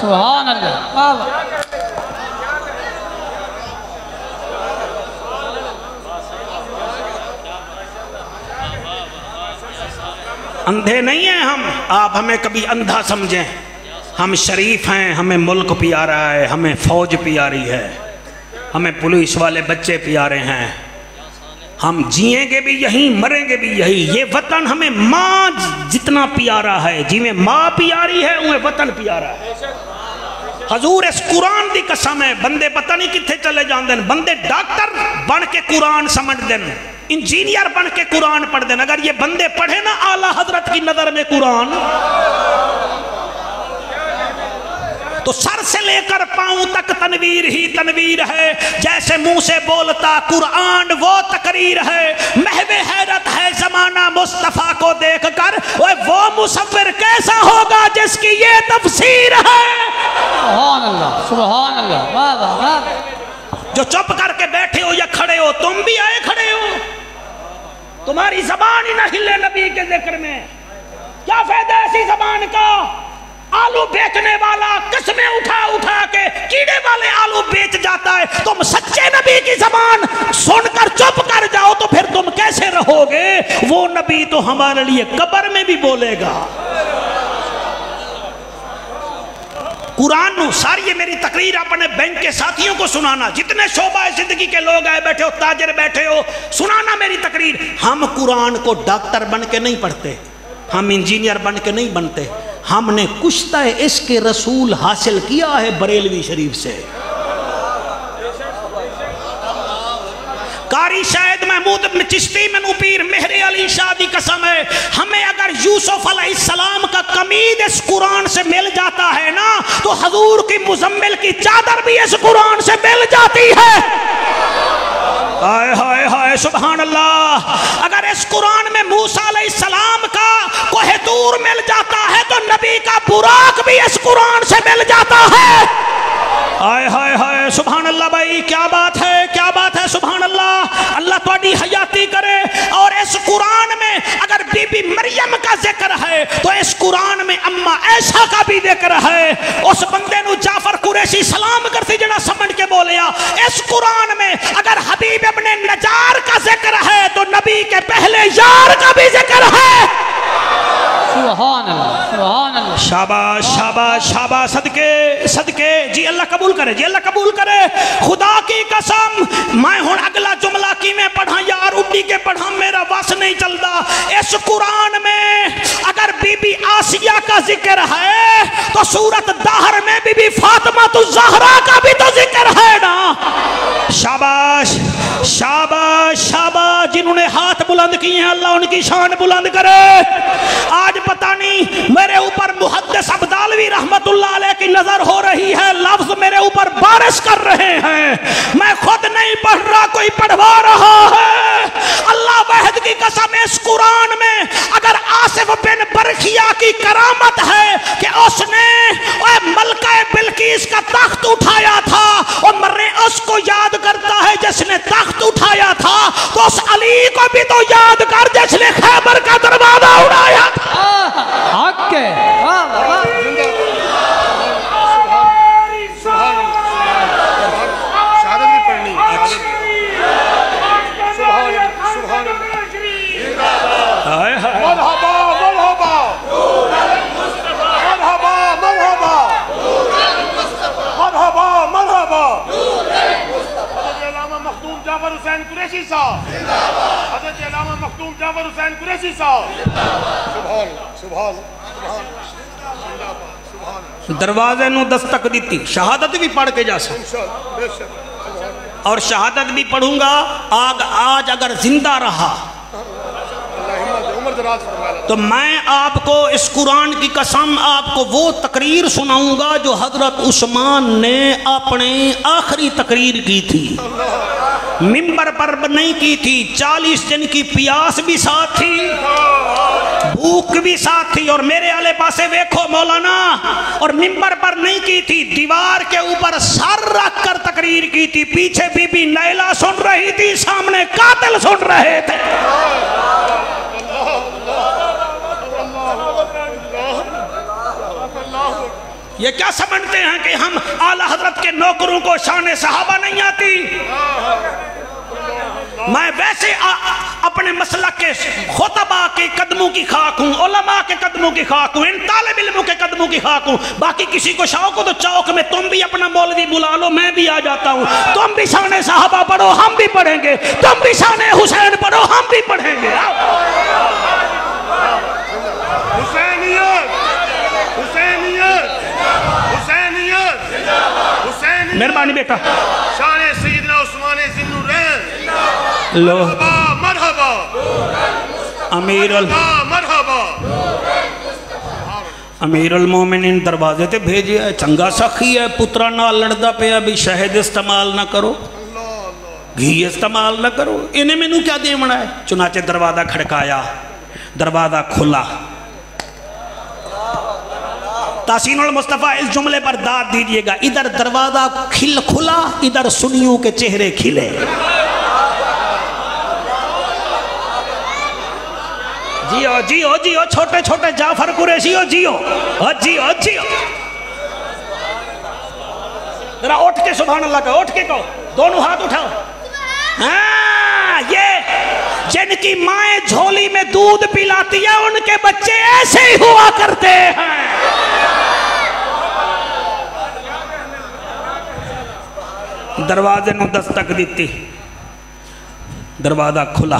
سبحان اللہ واہ واہ اندھے نہیں ہیں ہم، آپ ہمیں کبھی اندھا سمجھیں، ہم شریف ہیں، ہمیں ملک پیارا ہے، ہمیں فوج پیاری ہے، ہمیں پولیس والے بچے پیارے ہیں، ہم جیئیں گے بھی یہی مریں گے بھی یہی، یہ وطن ہمیں ماں جتنا پیارا ہے، جی میں ماں پیاری ہے انہیں وطن پیارا ہے۔ حضور اس قرآن دی قسم ہے، بندے پتہ نہیں کتھے چلے جان دیں، بندے ڈاکٹر بن کے قرآن سمجھ دیں، انجینئر بن کے قرآن پڑھ دیں، اگر یہ بندے پڑھے نا اعلیٰ حضرت کی نظر میں قرآن تو سر سے لے کر پاؤں تک تنویر ہی تنویر ہے، جیسے منہ سے بولتا قرآن وہ تقریر ہے، محو حیرت ہے زمانہ مصطفیٰ کو دیکھ کر، وہ مصور کیسا ہوگا جس کی یہ تفسیر ہے۔ سبحان اللہ سبحان اللہ واہ واہ واہ۔ جو چپ کر کے بیٹھے ہو یا کھڑے ہو، تم بھی آئے کھڑے ہو، تمہاری زبان ہی نہ ہلے نبی کے ذکر میں، کیا فائدہ ایسی زبان کا؟ آلو بیچنے والا قسمیں اٹھا اٹھا کے کیڑے والے آلو بیچ جاتا ہے، تم سچے نبی کی زبان سن کر چپ کر جاؤ تو پھر تم کیسے رہو گے؟ وہ نبی تو ہمارے لیے قبر میں بھی بولے گا۔ قرآن نو ساری یہ میری تقریر اپنے بینک کے ساتھیوں کو سنانا، جتنے شعبہ زندگی کے لوگ آئے بیٹھے ہو، تاجر بیٹھے ہو، سنانا میری تقریر۔ ہم قرآن کو ڈاکٹر بن کے نہیں پڑھتے، ہم انجینئر بن کے نہیں بنتے، ہم نے کشتہ عشق رسول حاصل کیا ہے بریلوی شریف سے۔ قاری شاہد محمود چشتی منو پیر مہر علی شاہ دی قسم ہے، ہمیں اگر یوسف علیہ السلام کا قمید اس قرآن سے مل جاتا ہے نا تو حضور کی مزمل کی چادر بھی اس قرآن سے مل جاتی ہے۔ ہائے ہائے ہائے سبحان اللہ، اگر اس قرآن میں موسیٰ علیہ السلام کا کوہ طور مل جاتا ہے تو نبی کا براق بھی اس قرآن سے مل جاتا ہے۔ ہائے ہائے ہائے سبحان اللہ بھائی، کیا بات ہے کیا بات ہے، سبحان اللہ، اللہ تہاڈی حیاتی کرے۔ اور اس قرآن میں اگر بی بی مریم کا ذکر ہے تو اس قرآن میں اماں عائشہ کا بھی ذکر ہے۔ اس بندے نو جعفر قریشی سلام کرتی جنا سمجھ کے بولیا، اس قرآن میں اگر حبیب ابن نجار کا ذکر ہے تو نبی کے پہلے یار کا بھی ذکر ہے۔ سبحان اللہ سبحان اللہ، شاباش شاباش شاباش، صدقے صدقے، جی اللہ قبول کرے، جی اللہ قبول کرے۔ خدا کی قسم میں ہوں اگلا جملہ کی میں پڑھا یار اڈی کے پڑھا، میرا واس نہیں چلتا۔ اس قرآن میں اگر بی بی آسیہ کا ذکر ہے تو سورت دہر میں بی بی فاطمہ الزہرا کا بھی تو ذکر ہے نا۔ شاباش شاباش شاباش، جنہوں نے ہاتھ بلند کیے ہیں اللہ ان کی شان بلند کرے۔ آج پتہ نہیں میرے اوپر محدث عبدالوی رحمت اللہ علیہ کی نظر ہو رہی ہے، لفظ میرے اوپر بارش کر رہے ہیں، میں خود نہیں پڑھ رہا، کوئی پڑھوا رہا ہے۔ اللہ واحد کی قسم، اس قرآن میں اگر آصف بن برخیا کی کرامت ہے کہ اس نے ملکہ بلقیس کا تخت اٹھایا تھا، عمر اس کو یاد کرتا ہے جس نے تخت اٹھایا تھا، تو اس علی کو بھی تو یاد کر جس نے خیبر کا دروازہ اڑایا تھا۔ حق ہے واہ واہ، شہادت بھی پڑھنی، مرحبا مرحبا مرحبا مرحبا مرحبا مرحبا۔ حضرت علامہ مخدوم جعفر حسین قریشی صاحب، حضرت علامہ مخدوم جعفر حسین قریشی صاحب، سبحان سبحان سبحان۔ دروازے نو دستک دیتی، شہادت بھی پڑھ کے جا سکتا، اور شہادت بھی پڑھوں گا آج اگر زندہ رہا تو میں آپ کو اس قرآن کی قسم آپ کو وہ تقریر سناؤں گا جو حضرت عثمان نے اپنے آخری تقریر کی تھی، منبر پر نہیں کی تھی، 40 دن کی پیاس بھی ساتھ تھی، بھوک بھی ساتھ تھی، اور میرے آلے پاسے ویکھو مولانا، اور منبر پر نہیں کی تھی، دیوار کے اوپر سر رکھ کر تقریر کی تھی، پیچھے بی بی نیلہ سن رہی تھی، سامنے قاتل سن رہے تھے۔ یہ کیا سمجھتے ہیں کہ ہم اعلیٰ حضرت کے نوکروں کو شان صحابہ نہیں آتی؟ میں ویسے اپنے مسلک کے خطبہ کے قدموں کی خاک ہوں، علماء کے قدموں کی خاک ہوں، ان طالب علموں کے قدموں کی خاک ہوں. باقی کسی کو شوق ہو تو چوک میں تم بھی اپنا مولوی بلا لو، میں بھی آ جاتا ہوں. تم بھی شان صحابہ پڑھو، ہم بھی پڑھیں گے. تم بھی شان حسین پڑھو، ہم بھی پڑھیں گے. مہربانی بیٹا. شان سیدنا عثمان ذی النورین. لو مرحبا مرحبا. امیر المومنین دروازے تے بھیجے ہے، چنگا سخی ہے، پترا نال لڑدا پیا بھی شہد استعمال نہ کرو، گھی استعمال نہ کرو. انہیں میں نو کیا دیونا ہے؟ چنانچہ دروازہ کھڑکایا، دروازہ کھلا. تحسین المصطفیٰ اس جملے پر داد دیجئے گا، ادھر دروازہ کھلا، ادھر سنیوں کے چہرے کھلے. جیو جیو جیو چھوٹے چھوٹے جعفر قریشیو جیو جیو جیو. ذرا اٹھ کے سبحان اللہ کہو، اٹھ کے کہو، دونوں ہاتھ اٹھاؤ. ہاں، یہ جن کی مائیں جھولی میں دودھ پلاتی ہے ان کے بچے ایسے ہی ہوا کرتے ہیں. دروازے نو دستک دیتی، دروازہ کھلا.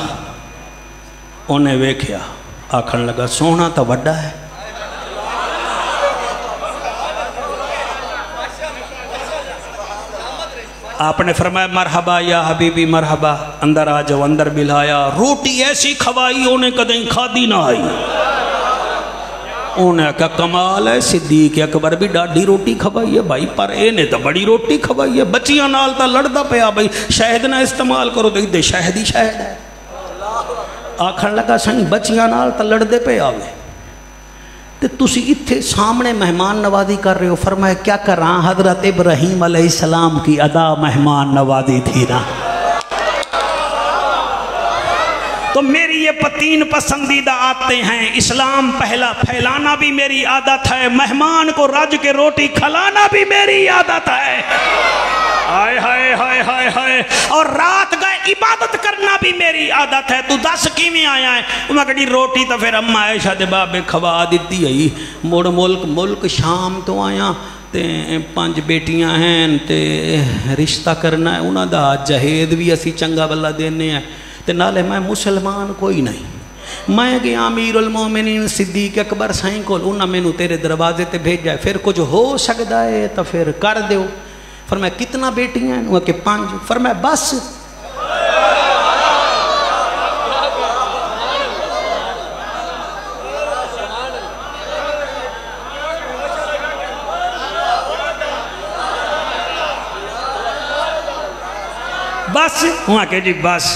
انہیں ویکھیا، آکھن لگا سونا تو وڈا ہے. آپ نے فرمایا مرحبا یا حبیبی مرحبا، اندر آ جاؤ. اندر بلایا، روٹی ایسی کھوائی انہیں کدیں کھادی نہ آئی. انہیں کہا کمال ہے، صدیق اکبر بھی ڈاڈی روٹی کھوائی ہے بھائی، پر انہیں تو بڑی روٹی کھوائی ہے. بچیاں نال تا لڑدا پیا بھائی، شہد نہ استعمال کرو تو دے شہد ہی شہد ہے. آکھن لگا سن بچیاں نال تا لڑدے پہ آوے تے تسی اتھے سامنے مہمان نوازی کر رہے ہو. فرمایا کیا کر رہا؟ حضرت ابراہیم علیہ السلام کی ادا مہمان نوازی تھی نا. تو میری یہ تین پسندیدہ عادتیں ہیں. اسلام پہلا پھیلانا بھی میری عادت ہے، مہمان کو رج کے روٹی کھلانا بھی میری عادت ہے. ہائے ہائے ہائے ہائے ہائے. اور رات گئے عبادت کرنا بھی میری عادت ہے. تو دس کی میں آیا ہے؟ میں کہتی روٹی تو پھر اماں عائشہ دے بابے کھوا دیتی ہے. مڑ ملک شام تو آیا تے 5 بیٹیاں ہیں تے رشتہ کرنا ہے انہاں دا. جہید بھی اسی چنگا بلا دینے ہیں تے نالے میں مسلمان کوئی نہیں. میں گیا امیر المومنین صدیق اکبر سائیں کو، انہاں میں نو تیرے دروازے تے بھیجا ہے، پھر کچھ ہو سکتا ہے تو پھر کر دیو. فرمایا کتنا بیٹیاں ہیں؟ وہ کہ 5. فرمایا بس. بس وہاں کہ جی بس.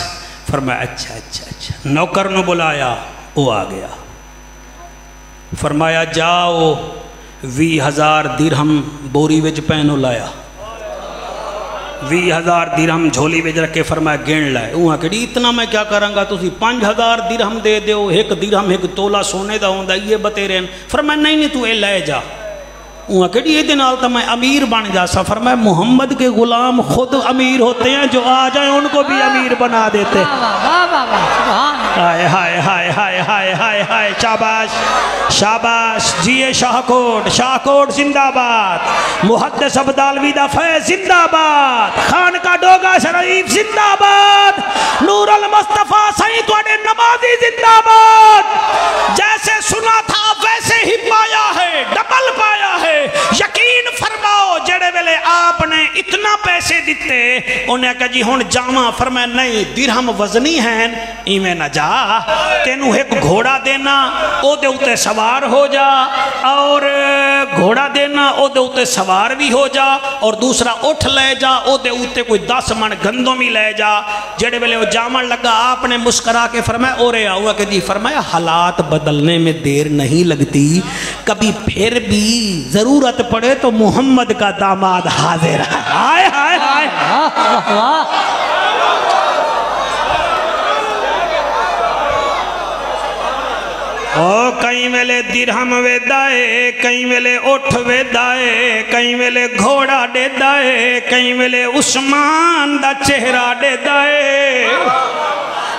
فرمایا اچھا اچھا اچھا. نوکر نو بلایا، وہ آ گیا. فرمایا جاؤ 20,000 درہم بوری وچ پینو لایا. 20,000 درہم جھولی وچ رکھے. فرمایا گن لائے. وہاں کہ جی اتنا میں کیا کروں گا، تسی 5,000 درہم دے دیو. 1 درہم 1 تولہ سونے دا ہوندا، یہ بتیرے. فرمایا نہیں تو اے لے جا. وہاں کہ جی یہ دنال تو میں امیر بن جا سا. فرمایا محمد کے غلام خود امیر ہوتے ہیں، جو آ جائیں ان کو بھی امیر بنا دیتے. ہائے ہائے ہائے ہائے ہائے ہائے ہائے. شاباش شاباش. جیے شاہکوٹ، شاہکوٹ زندہ باد. محدث عبدالوی دا فیض زندہ باد. خان کا ڈوگا شریف زندہ باد. نور المصطفیٰ سائیں توڑے نمازی زندہ باد. جیسے سنا تھا ویسے ہی پایا ہے، ڈبل پایا ہے. یقین فرماؤ جڑے ویلے آپ نے اتنا پیسے دیتے انہیں کہا جی ہون جاما. فرمایا نہیں، درہم وزنی ہیں، ایمیں نہ جا. تینوں ایک گھوڑا دینا، او دے اتے سوار ہو جا، اور گھوڑا دینا او دے اتے سوار بھی ہو جا، اور دوسرا اٹھ لے جا، او دے اتے کوئی 10 من گندوں بھی لے جا. جڑے ویلے وہ جامن لگا آپ نے مسکرا کے فرمایا اورے آؤ کہ جی. فرمایا حالات بدلنے میں دیر نہیں لگتی، کبھی پھر بھی ضرورت پڑے تو محمد کا داماد حاضر ہے. ہائے ہائے ہائے. او کئی ویلے درہم ویدائے کئی ویلے اٹھ ویدائے کئی ویلے گھوڑا دے دائے کئی ویلے عثمان دا چہرہ دے دائے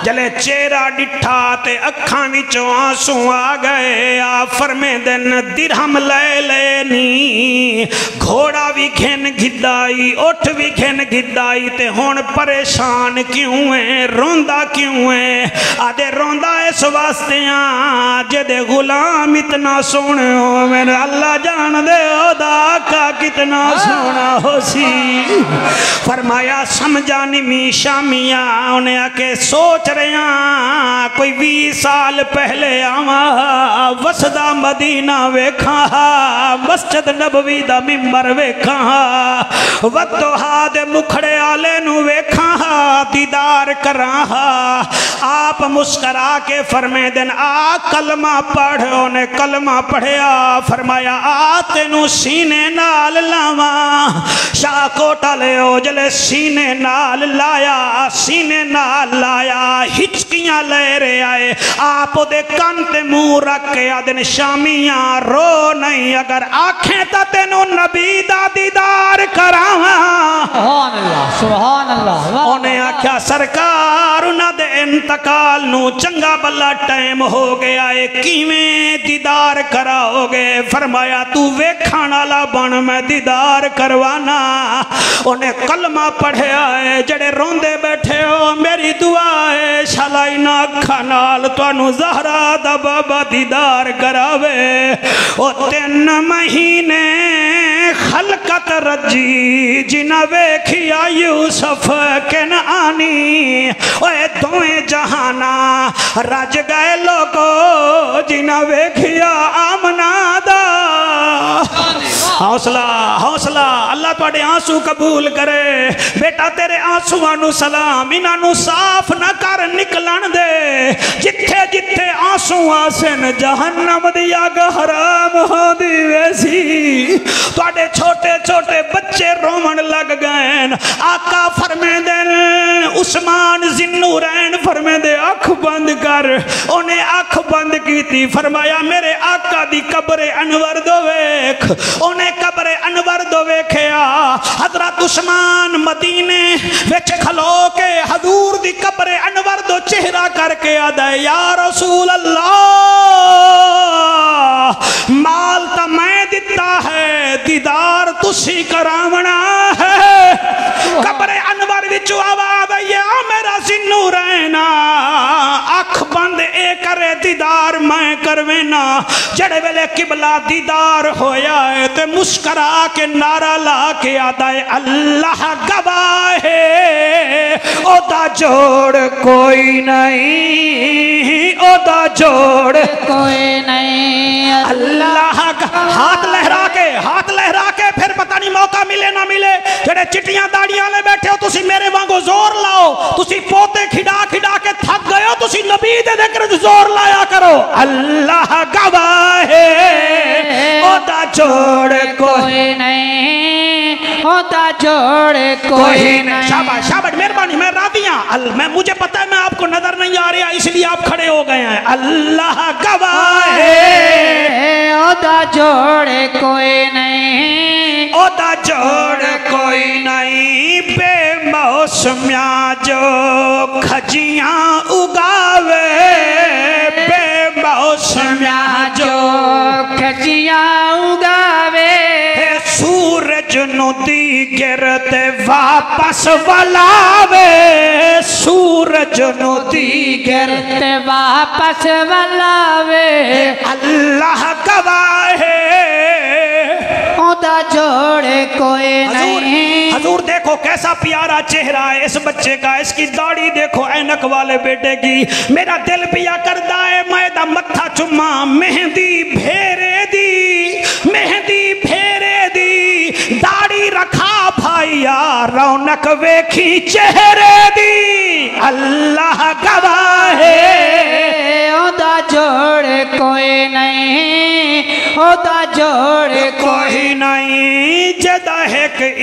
جلے چہرہ ڈٹھا تے اکھاں وچوں آنسو آ گئے آپ فرمے دن درہم لے لینی گھوڑا بھی گھن گھدائی اٹھ بھی گھن گھدائی تے ہون پریشان کیوں ہیں روندہ کیوں ہیں آدھے روندہ اس واسطیاں جدے غلام اتنا سونے ہو میرے اللہ جان دے او دا کا کتنا سونا ہو سی فرمایا سمجھا نمی شامیاں انہیں آکے سوچ رہے ہیں کوئی 20 سال پہلے آما وسدہ مدینہ ویکھا مسجد نبوی دا ممبر ویکھا وقتوہا دے مکھڑے آلے نو ویکھا دیدار کراہا آپ مسکرا کے فرمے دن آ کلمہ پڑھ انہیں کلمہ پڑھیا فرمایا آتے نو سینے نال لاما شاہ کوٹا لے او جلے سینے نال لایا سینے نال لایا ہچکیاں لے رہے آئے آپ دے کانتے منہ رکھ کے آدن شامیاں رو نہیں اگر آنکھیں تا تینو نبی دا دیدار کراواں سبحان اللہ سبحان اللہ انہیں آکھیا سرکار انہ دے انتقال نو چنگا بلا ٹائم ہو گیا ہے کیویں دیدار کراؤ گے فرمایا تو ویکھانا لا بن میں دیدار کروانا انہیں کلمہ پڑھے آئے جڑے روندے بیٹھے ہو میری دعا ہے شالائی نا کھانال تو انو زہرہ دا بابا دیدار کراوے او 3 مہینے خلقت رجی جنہ ویکھیا یوسف کنعانی اوے دوئے جہانا رج گئے لوگو جنہ ویکھیا آمنا دا حوصلہ حوصلہ اللہ توڑے آنسو قبول کرے بیٹا تیرے آنسوانو سلام انہانو صاف نہ کر نکلن دے جتھے جتھے آنسو آسن جہنم دیا گا حرام ہو دی ویسی توڑے چھوٹے چھوٹے بچے رومن لگ گئے آقا فرمے دن عثمان ذنورین فرمے دے آنکھ بند کر انہیں آنکھ بند کی تھی فرمایا میرے آقا دی قبر انور دو ویکھ انہیں قبر انور دو ویکھیا حضرت عثمان مدینے وچ کھلو کے حضور دی قبر انور دو چہرہ کر کے آدھے یا رسول اللہ مال تا میں دیتا ہے دیدار تسی کراونا ہے قبر انور وچو آواز آئیے میرا سنو رہنا اکھ بند اے کرے دیدار میں کروینا جڑے ویلے قبلہ دیدار ہویا ہے تے مسکرا کے نعرہ لا کے آدھا ہے اللہ گواہ ہے او دا جوڑ کوئی نہیں او دا جوڑ کوئی نہیں اللہ ہاتھ لہرا کے پھر پتہ نہیں موقع ملے نہ ملے جڑے چٹیاں داڑیاں لے بیٹھے ہو تسی میرے وانگو زور لاؤ تسی پوتے کھڑا کھڑا کے تھک گئے ہو تسی نبی دے ذکر زور لایا کرو اللہ گواہ ہے او دا جوڑ کوئی نہیں ہوتا جوڑ کوئی نہیں شاباش شاباش مہربانی میں راضی ہوں مجھے پتہ ہے میں آپ کو نظر نہیں آ رہا اس لیے آپ کھڑے ہو گئے ہیں اللہ گواہ ہے ہوتا جوڑ کوئی نہیں ہوتا جوڑ کوئی نہیں بے موسمیاں جو کھجیاں اگاوے بے موسمیاں جو کھجیاں اگاوے سورج نو دی گرتے واپس ولاوے سورج نو دی گرتے واپس ولاوے اللہ گواہ ہے ہوتا جوڑ کوئی نہیں حضور دیکھو کیسا پیارا چہرہ ہے اس بچے کا اس کی داڑھی دیکھو اینک والے بیٹے کی میرا دل پیا کردہ ہے میں دا متھا چما مہندی بھیرے دی داڑھی رکھا بھائیا رونق ویکھی چہرے دی اللہ گواہ ہے ہوتا جوڑ کوئی نہیں ہوتا جوڑ کوئی نہیں جدہ ایک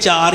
4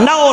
9।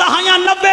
10 90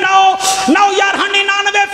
9 9 11 99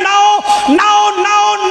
9 9 9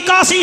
81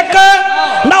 1 9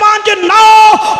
5 9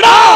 9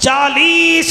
40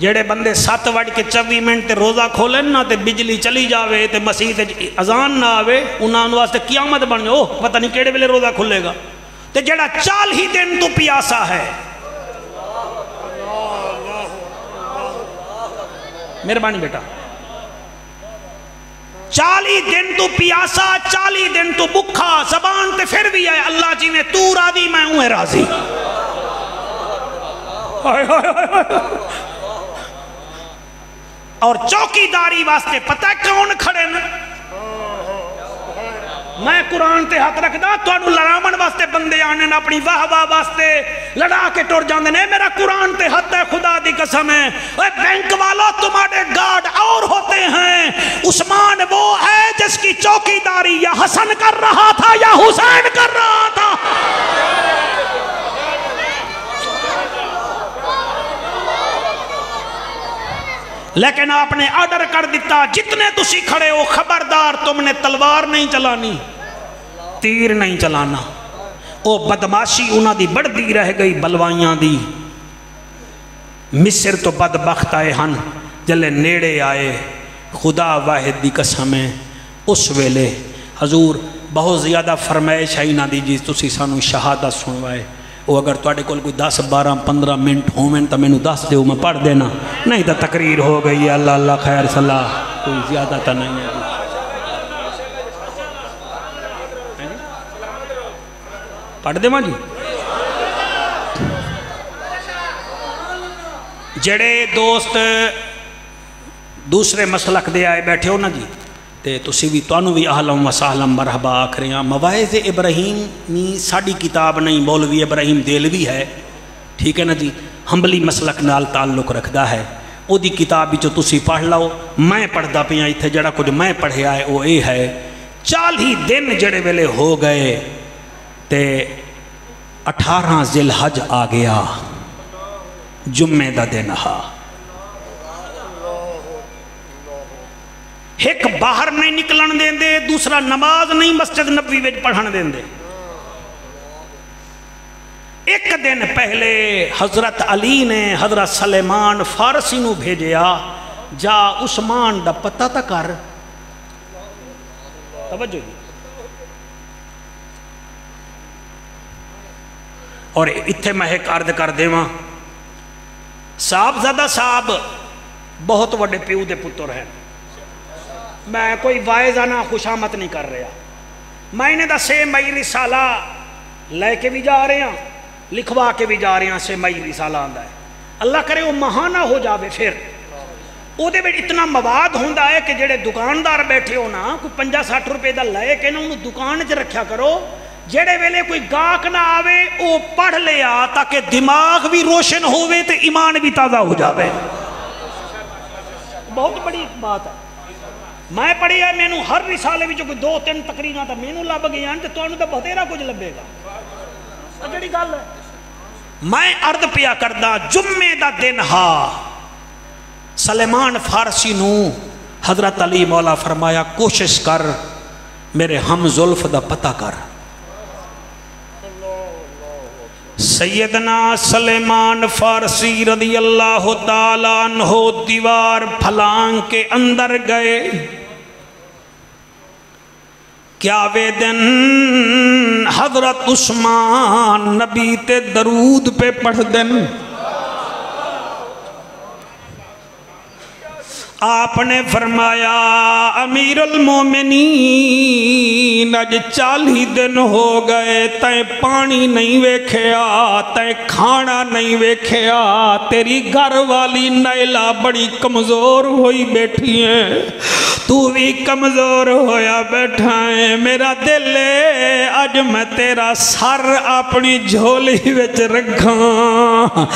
جڑے بندے 7:24 تے روزہ کھولن نا تے بجلی چلی جاوے تے مسجد اذان نہ آوے انہاں واسطے قیامت بن جاؤ پتہ نہیں کیڑے ویلے روزہ کھلے گا تے جڑا 40 دن تو پیاسا ہے مہربانی بیٹا 40 دن تو پیاسا 40 دن تو بکھا زبان تے پھر بھی ہے اللہ جی میں تو راضی میں ہوں راضی اور چوکی داری واسطے پتہ کون کھڑے نا میں قرآن تے ہاتھ رکھ دا تو انہوں لڑامن واسطے بندے آنے نا اپنی واہ واہ واسطے لڑا کے ٹور جاندے نے میرا قرآن تے ہاتھ ہے خدا دی قسم ہے اے بینک والوں تمہارے گارڈ اور ہوتے ہیں عثمان وہ ہے جس کی چوکی داری یا حسن کر رہا تھا یا حسین کر رہا تھا لیکن آپ نے آرڈر کر دیتا جتنے تسی کھڑے ہو خبردار تم نے تلوار نہیں چلانی تیر نہیں چلانا او بدماشی انہاں دی بڑھدی رہ گئی بلوائیاں دی مصر تو بدبخت آئے ہن جلے نیڑے آئے خدا واحد دی قسم ہے اس ویلے حضور بہت زیادہ فرمائش ہے نہ دیجیے تسی سانو شہادت سنوائے وہ اگر تواڈے کول کوئی 10 12 15 منٹ ہوویں تو مینوں دس دیو میں پڑھ دینا نہیں تو تقریر ہو گئی ہے اللہ اللہ خیر صلاح کوئی زیادہ تو نہیں ہے پڑھ دے ماں جی جڑے دوست دوسرے مسلک دے آئے بیٹھے ہو نا جی تے تسی بھی توانو بھی اہلم و سہلم مرحبا آکھریاں مواعظ ابراہیمی ساڑی کتاب نہیں مولوی ابراہیم دیلوی ہے ٹھیک ہے نا جی حنبلی مسلک نال تعلق رکھدا ہے او دی کتاب بھی جو تسی پڑھ لاؤ میں پڑھ دا پیاں ایتھے جڑا کچھ میں پڑھیا ہے وہ اے ہے 40 دن جڑے ویلے ہو گئے تے 18 ذی الحج آ گیا جمعے دا دن ہا ایک باہر نہیں نکلن دیں دے دوسرا نماز نہیں مسجد نبوی وچ پڑھن دیں دے ایک دن پہلے حضرت علی نے حضرت سلیمان فارسی نو بھیجیا جا عثمان دا پتہ تا کر توجہ جی اور اتھے میں ایک عرض کر دے ماں صاحب زدہ صاحب بہت وڈے پیو دے پتر ہیں میں کوئی وائزانہ خوشامت نہیں کر رہا میں نے دا 6 مئی رسالہ لے کے بھی جا رہے ہیں لکھوا کے بھی جا رہے ہیں 6 مئی رسالہ آندہ ہے اللہ کرے وہ مہانہ ہو جاوے پھر او دے بیٹ اتنا مواد ہوندہ ہے کہ جڑے دکاندار بیٹھے ہو نا کوئی 50-60 روپے دا لے کے نا انہوں دکان چ رکھیا کرو جڑے ویلے کوئی گاہک نہ آوے او پڑھ لیا تاکہ دماغ بھی روشن ہوئے تے ایمان بھی تازہ ہو جاوے بہت بڑی بات ہے میں پڑھی ہے میں ہر رسالے بھی جو کوئی 2-3 تقریریں تا میں لب گئی ہیں تو انہوں تو بہتیرہ کچھ لبے گا جڑی گل ہے میں عرض پیا کردہ جمعے دا دن ہا سلیمان فارسی نو حضرت علی مولا فرمایا کوشش کر میرے ہم زلف دا پتہ کر سیدنا سلیمان فارسی رضی اللہ تعالیٰ عنہ دیوار پھلانگ کے اندر گئے کیا وے دن حضرت عثمان نبی تے درود پہ پڑھ دن آپ نے فرمایا امیر المومنین اج 40 دن ہو گئے تائیں پانی نہیں ویکھیا تائیں کھانا نہیں ویکھیا تیری گھر والی نیلہ بڑی کمزور ہوئی بیٹھی ہیں تو بھی کمزور ہویا بیٹھا ہے میرا دل ہے اج میں تیرا سر اپنی جھولی وچ رکھاں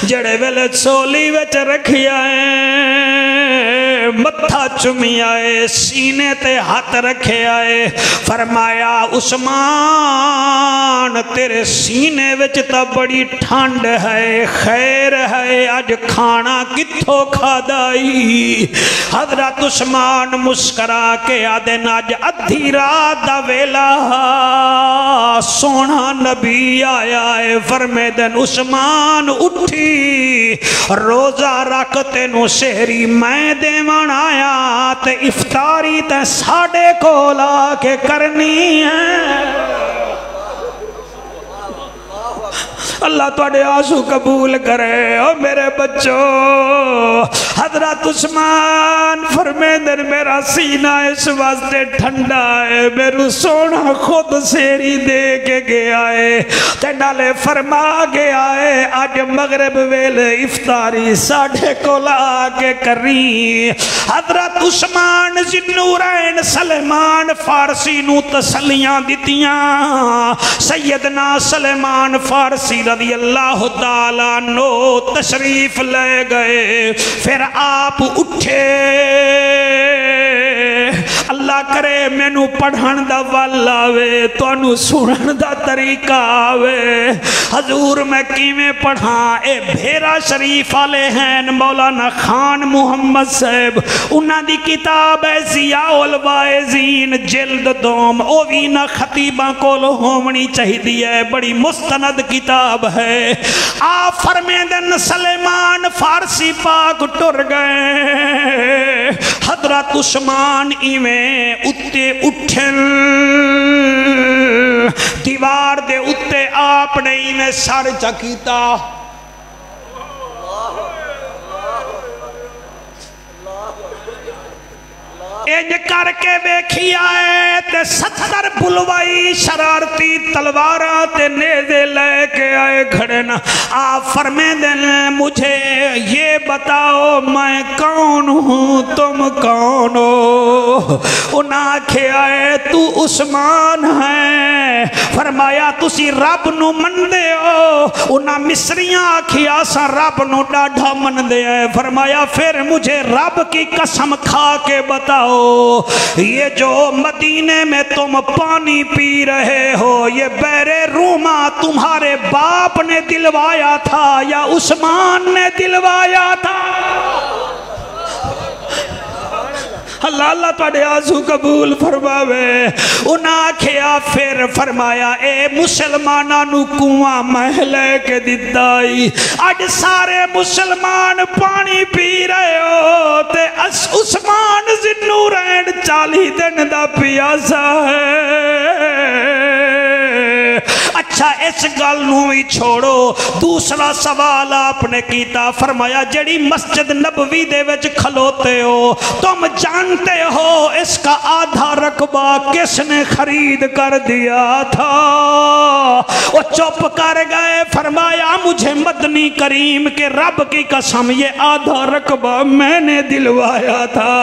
جڑے ویلے چھولی وچ رکھیا ہے متھا چمی آئے سینے تے ہاتھ رکھے آئے فرمایا عثمان تیرے سینے وچ تا بڑی ٹھنڈ ہے خیر ہے اج کھانا کتھوں کھا دائی حضرت عثمان مسکرا کے آدن اج ادھی رات دا ویلا سونا نبی آیا ہے فرمے دن عثمان اٹھی روزہ رکھ تینوں سحری میں دیوان آیا تے افطاری تے ساڑے کو لا کے کرنی ہے اللہ تواڈے آنسو قبول کرے او میرے بچوں حضرت عثمان فرمیندن میرا سینہ اس واسطے ٹھنڈا ہے میرے سونا خود سیری دے کے گیا ہے تے نالے فرما گیا ہے آج مغرب ویلے افطاری ساڑھے کو لا کے کری حضرت عثمان ذوالنورین سلیمان فارسی نو تسلیاں دیتیاں سیدنا سلیمان فارسی رضی اللہ تعالیٰ نو تشریف لے گئے پھر آپ اٹھے اللہ کرے میں نو پڑھن دا وال آوے تو انو سنن دا طریقہ آوے حضور میں کیویں پڑھاں اے بھیرا شریف آلے ہیں مولانا خان محمد صاحب انہاں دی کتاب ہے ضیاء الواعظین جلد دوم اووینا خطیباں کول ہومنی چاہی دی ہے بڑی مستند کتاب ہے آپ فرمیندن سلیمان فارسی پاک ٹر گئے حضرت عثمان ایویں اتے اٹھن دیوار دے اتے آپ نے ایویں سر چکیتا انج کر کے بیکھی آئے تے 70 بلوائی شرارتی تلوارہ تے نیزے لے کے آئے کھڑنا آپ فرمیندن مجھے یہ بتاؤ میں کون ہوں تم کون ہو انہاں کھے آئے تو عثمان ہے فرمایا تسی رب نو من دے ہو انہاں مصریاں کھیا سا رب نو ڈاڑھا من دے ہیں فرمایا پھر مجھے رب کی قسم کھا کے بتاؤ یہ جو مدینے میں تم پانی پی رہے ہو یہ بحر روما تمہارے باپ نے دلوایا تھا یا عثمان نے دلوایا تھا اللہ اللہ تواڈے آنسو قبول فرماوے انہاں کھیا پھر فرمایا اے مسلماناں نو کنواں میں لے کے دتائی اج سارے مسلمان پانی پی رہے ہو تے عثمان ذوالنورین 40 دن دا پیاسا ہے اچھا اس گل نو ہی چھوڑو دوسرا سوال آپ نے کیتا فرمایا جڑی مسجد نبوی دے وچ کھلوتے ہو تم جانتے ہو اس کا آدھا رقبہ کس نے خرید کر دیا تھا وہ چپ کر گئے فرمایا مجھے مدنی کریم کے رب کی قسم یہ آدھا رقبہ میں نے دلوایا تھا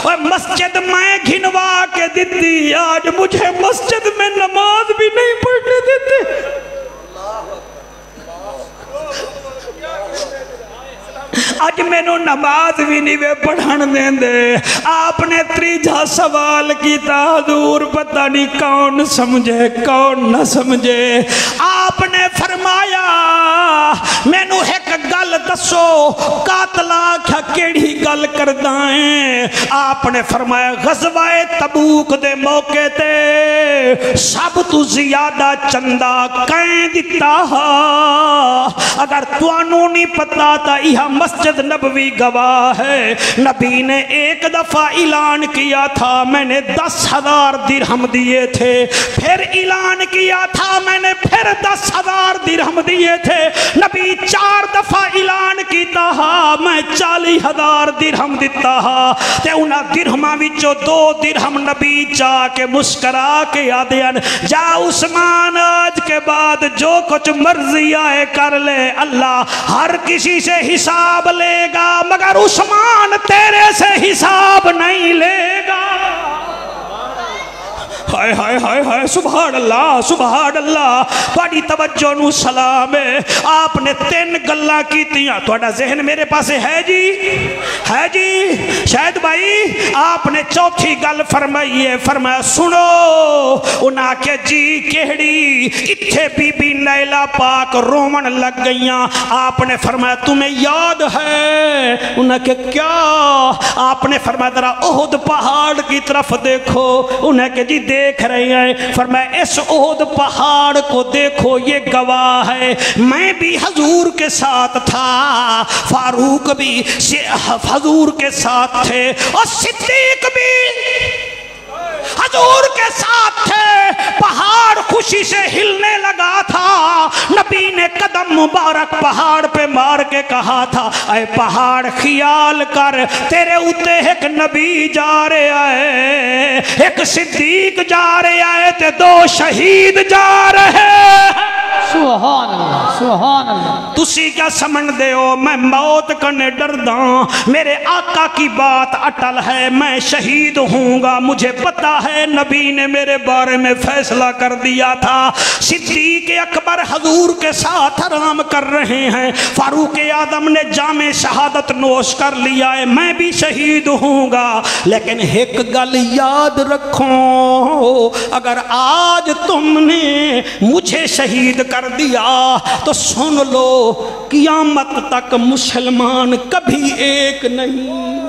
اور مسجد میں گھنوا کے دیتی آج مجھے مسجد میں نماز بھی نہیں پڑھنے دیتے آج میں نو نماز بھی نہیں وے پڑھن دیں دے آپ نے تریجا سوال کیتا حضور پتہ نہیں کون سمجھے کون نہ سمجھے آپ نے فرمایا میں نو ایک گل دسو قاتلہ کیا کیڑی گل کردائیں آپ نے فرمایا غزوہ تبوک دے موقع تے سب تو زیادہ چندہ کہیں دیتا اگر توانو نہیں پتا تا یہاں مسجد نبوی گواہ ہے نبی نے ایک دفعہ اعلان کیا تھا میں نے 10,000 درہم دیے تھے پھر اعلان کیا تھا میں نے پھر 10,000 درہم دیے تھے نبی 4 دفعہ اعلان کیتا میں 40,000 درہم دیتا تے انہا درہمہ وچو 2 درہم نبی چاہ کے مسکرا کے آدھین جا عثمان آج کے بعد جو کچھ مرضی آئے کر لے اللہ ہر کسی سے حساب لے گا مگر عثمان تیرے سے حساب نہیں لے گا ہائے ہائے ہائے ہائے سبحان اللہ سبحان اللہ بڑی توجہ نو سلام ہے آپ نے 3 گلاں کیتیاں تہاڈا ذہن میرے پاس ہے جی شاید بھائی آپ نے چوتھی گل فرمائی ہے فرمایا سنو انہاں کہ جی کیڑی اتھے بی بی نیلہ پاک رومن لگ گئیاں آپ نے فرمایا تمہیں یاد ہے انہاں کہ کیا آپ نے فرمایا ذرا احد پہاڑ کی طرف دیکھو انہیں کہ جی دیکھ رہے ہیں فرمایا اس احد پہاڑ کو دیکھو یہ گواہ ہے میں بھی حضور کے ساتھ تھا فاروق بھی حضور کے ساتھ تھے اور صدیق بھی حضور کے ساتھ تھے پہاڑ خوشی سے ہلنے لگا تھا نبی نے قدم مبارک پہاڑ پہ مار کے کہا تھا اے پہاڑ خیال کر تیرے اتے ایک نبی جا رہے آئے ایک صدیق جا رہے آئے تے 2 شہید جا رہے سبحان اللہ سبحان اللہ تسی کیا سمجھ دے ہو میں موت کرنے ڈردا میرے آقا کی بات اٹل ہے میں شہید ہوں گا مجھے پتا ہے نبی نے میرے بارے میں فیصلہ کر دیا تھا صدیق اکبر حضور کے ساتھ آرام کر رہے ہیں فاروق اعظم نے جام شہادت نوش کر لیا ہے میں بھی شہید ہوں گا لیکن ایک گل یاد رکھو اگر آج تم نے مجھے شہید کر دیا تو سن لو قیامت تک مسلمان کبھی ایک نہیں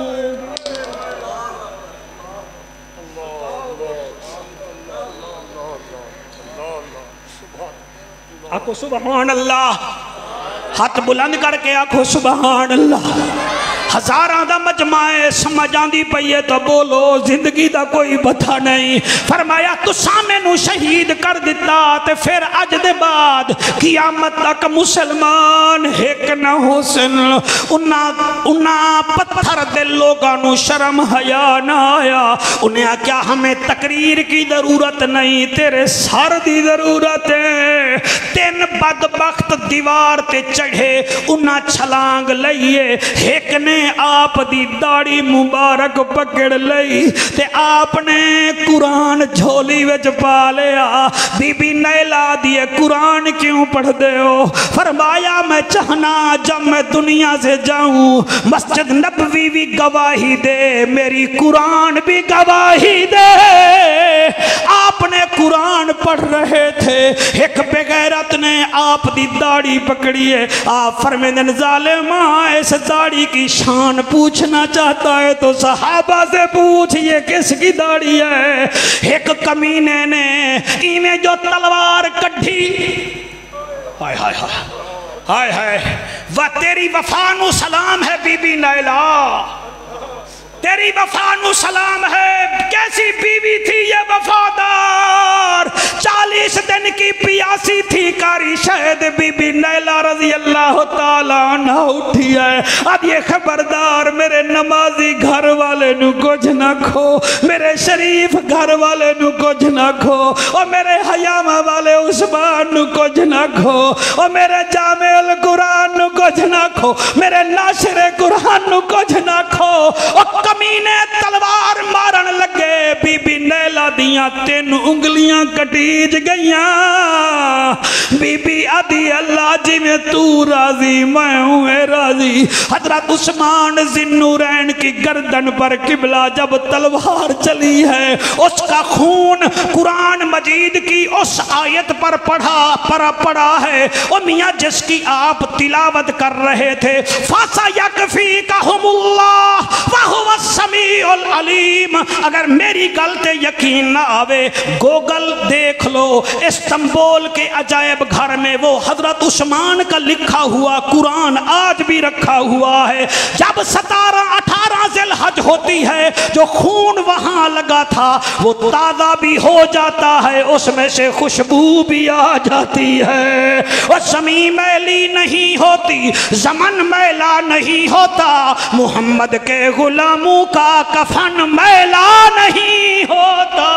آکھو سبحان اللہ ہاتھ بلند کر کے آکھو سبحان اللہ ہزاراں دا مجمع سمجھ آندی پئیے تو بولو زندگی دا کوئی پتہ نہیں فرمایا تساں مینوں شہید کر دیتا تے پھر اج دے بعد قیامت تک مسلمان ایک نہ ہو سن انہاں پتھر دے لوگاں نو شرم حیا نہ آیا انہیں کیا ہمیں تقریر کی ضرورت نہیں تیرے سر دی ضرورت ہے 3 بدبخت دیوار تے چڑھے انہاں چھلانگ لئیے ایک نے آپ دی داڑھی مبارک پکڑ لئی تے آپ نے قرآن جھولی وچ پا لیا بی بی نیلہ دیے قرآن کیوں پڑھ دے ہو فرمایا میں چاہنا جب میں دنیا سے جاؤں مسجد نبوی بھی گواہی دے میری قرآن بھی گواہی دے آپ نے قرآن پڑھ رہے تھے ایک بغیرت نے آپ دی داڑھی پکڑی ہے آپ فرمیدن ظالمہ اس داڑھی کی شان پوچھنا چاہتا ہے تو صحابہ سے پوچھ یہ کس کی داڑھی ہے ایک کمینے نے ایمیں جو تلوار کٹھی ہائے ہائے ہائے ہائے وہ تیری وفانو سلام ہے بی بی نیلہ تیری وفانو سلام ہے کیسی بیوی تھی یہ وفادار 40 دن کی پیاسی تھی کاری شہد بی بی نیلہ رضی اللہ تعالیٰ عنہ اٹھی ہے اب یہ خبردار میرے نمازی گھر والے نو کچھ نہ کھو میرے شریف گھر والے نو کچھ نہ کھو اور میرے حیامہ والے عثمان نو کچھ نہ کھو اور میرے جامع القرآن نو کچھ نہ کھو میرے ناشر قرآن نو کچھ نہ کھو اور کمینے تلوار مارن لگے بی بی نیلہ دیاں 3 انگلیاں کٹیج گئیاں بی بی آدھی اللہ جی میں تو راضی میں ہوں راضی حضرت عثمان ذوالنورین کی گردن پر قبلہ جب تلوار چلی ہے اس کا خون قرآن مجید کی اس آیت پر پڑھا ہے اور میاں جس کی آپ تلاوت کر رہے تھے فَسَيَكْفِيكَهُمُ اللَّهُ وَهُوَ السَّمِيعُ الْعَلِيمُ اگر میری گلتے یقین نہ آوے گوگل دیکھ لو استنبول کے عجائب گھر میں وہ حضرت عثمان کا لکھا ہوا قرآن آج بھی رکھا ہوا ہے جب 17-18 ذی الحج ہوتی ہے جو خون وہاں لگا تھا وہ تازہ بھی ہو جاتا ہے اس میں سے خوشبو بھی آ جاتی ہے اور زمین میلی نہیں ہوتی زمن میلا نہیں ہوتا محمد کے غلاموں کا کفن میلا نہیں ہوتا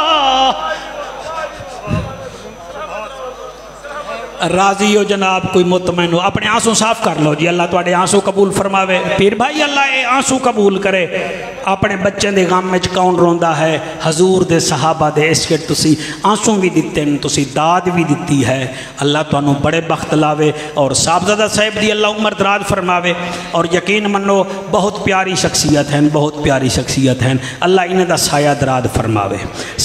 راضی ہو جناب کوئی مطمئن ہو اپنے آنسوں صاف کر لو جی اللہ تواڈے آنسوں قبول فرماوے پیر بھائی اللہ اے آنسوں قبول کرے اپنے بچے دے غم وچ کون روندا ہے؟ حضور دے صحابہ دے عشق تسی آنسوں بھی دیتے ہیں، تسی داد بھی دیتی ہے۔ اللہ تانوں بڑے بخت لاوے اور صاحبزادہ صاحب دی اللہ عمر دراز فرماوے، اور یقین منو بہت پیاری شخصیت ہیں، بہت پیاری شخصیت ہیں، اللہ انہیں دا سایہ دراز فرماوے۔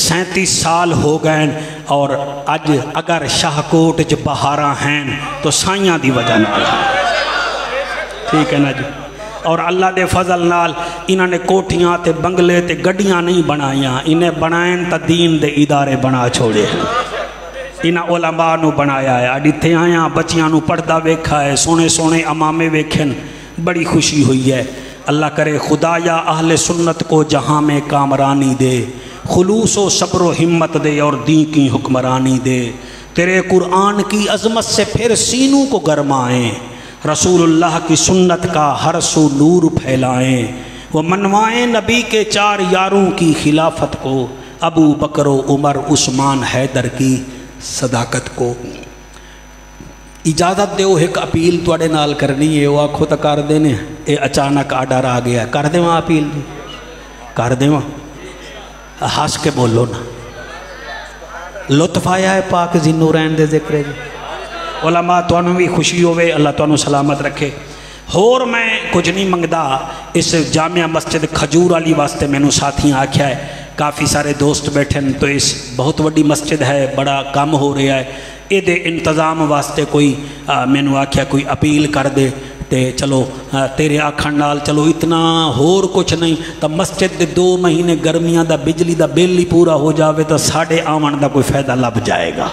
37 سال ہو گئے اور اج اگر شاہکوٹ چ بہاراں ہیں تو سائیاں دی وجہ نال، ٹھیک ہے نا جی۔ اور اللہ دے فضل نال انہوں نے کوٹھیاں تے بنگلے تے گڈیاں نہیں بنائیاں، انہیں بنائیں تا دین دے ادارے بنا چھوڑے، انہاں علماء نو بنایا ہے۔ اڈیتھے آیاں بچیاں نو پردہ ویکھا ہے، سونے سونے امامے ویکھن، بڑی خوشی ہوئی ہے۔ اللہ کرے خدایا اہل سنت کو جہاں میں کامرانی دے، خلوص و صبر و ہمت دے اور دین کی حکمرانی دے، تیرے قرآن کی عظمت سے پھر سینوں کو گرمائیں، رسول اللہ کی سنت کا ہر سو نور پھیلائیں، وہ منوائیں نبی کے 4 یاروں کی خلافت کو، ابو بکر و عمر عثمان حیدر کی صداقت کو۔ اجازت دیو ایک اپیل توڑے نال کرنی ہے، وہ آنکھوں تک کر دینے، اے اچانک آڈر آ گیا، کر دے وہاں اپیل دی، کر دے وہاں، ہاس کے بولو نا، لطف آیا ہے پاک ذی نورین دے ذکر جی۔ علماء توانوں بھی خوشی ہوئے، اللہ توانوں سلامت رکھے۔ اور میں کچھ نہیں منگدا، اس جامعہ مسجد کھجور والی واسطے میں نے ساتھیاں آکھیا ہے، کافی سارے دوست بیٹھے ہیں، تو اس بہت وڈی مسجد ہے، بڑا کام ہو رہا ہے، اے دے انتظام واسطے کوئی میں نے آکھیا کوئی اپیل کر دے، تے چلو تیرے آکھن نال چلو اتنا ہور کچھ نہیں، تو مسجد دے 2 مہینے گرمیاں دا بجلی دا بل ہی پورا ہو جاوے تو ساڑھے آون دا کوئی فائدہ لب جائے گا،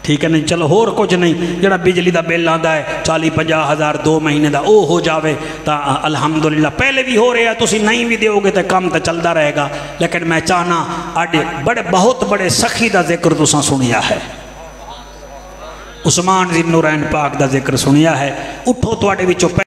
ٹھیک ہے نہیں؟ چلو ہور کچھ نہیں، جڑا بجلی دا بل آندا ہے 40-50 ہزار 2 مہینے دا او ہو جاوے تا الحمدللہ، پہلے بھی ہو رہا ہے، تسی نہیں بھی دیو گے تو کم تو چلدا رہے گا۔ لیکن میں چاہنا آڈے بہت بڑے سخی دا ذکر تساں سنیا ہے، عثمان ذی نورین پاک دا ذکر سنیا ہے، اٹھو تو آڈے وچوں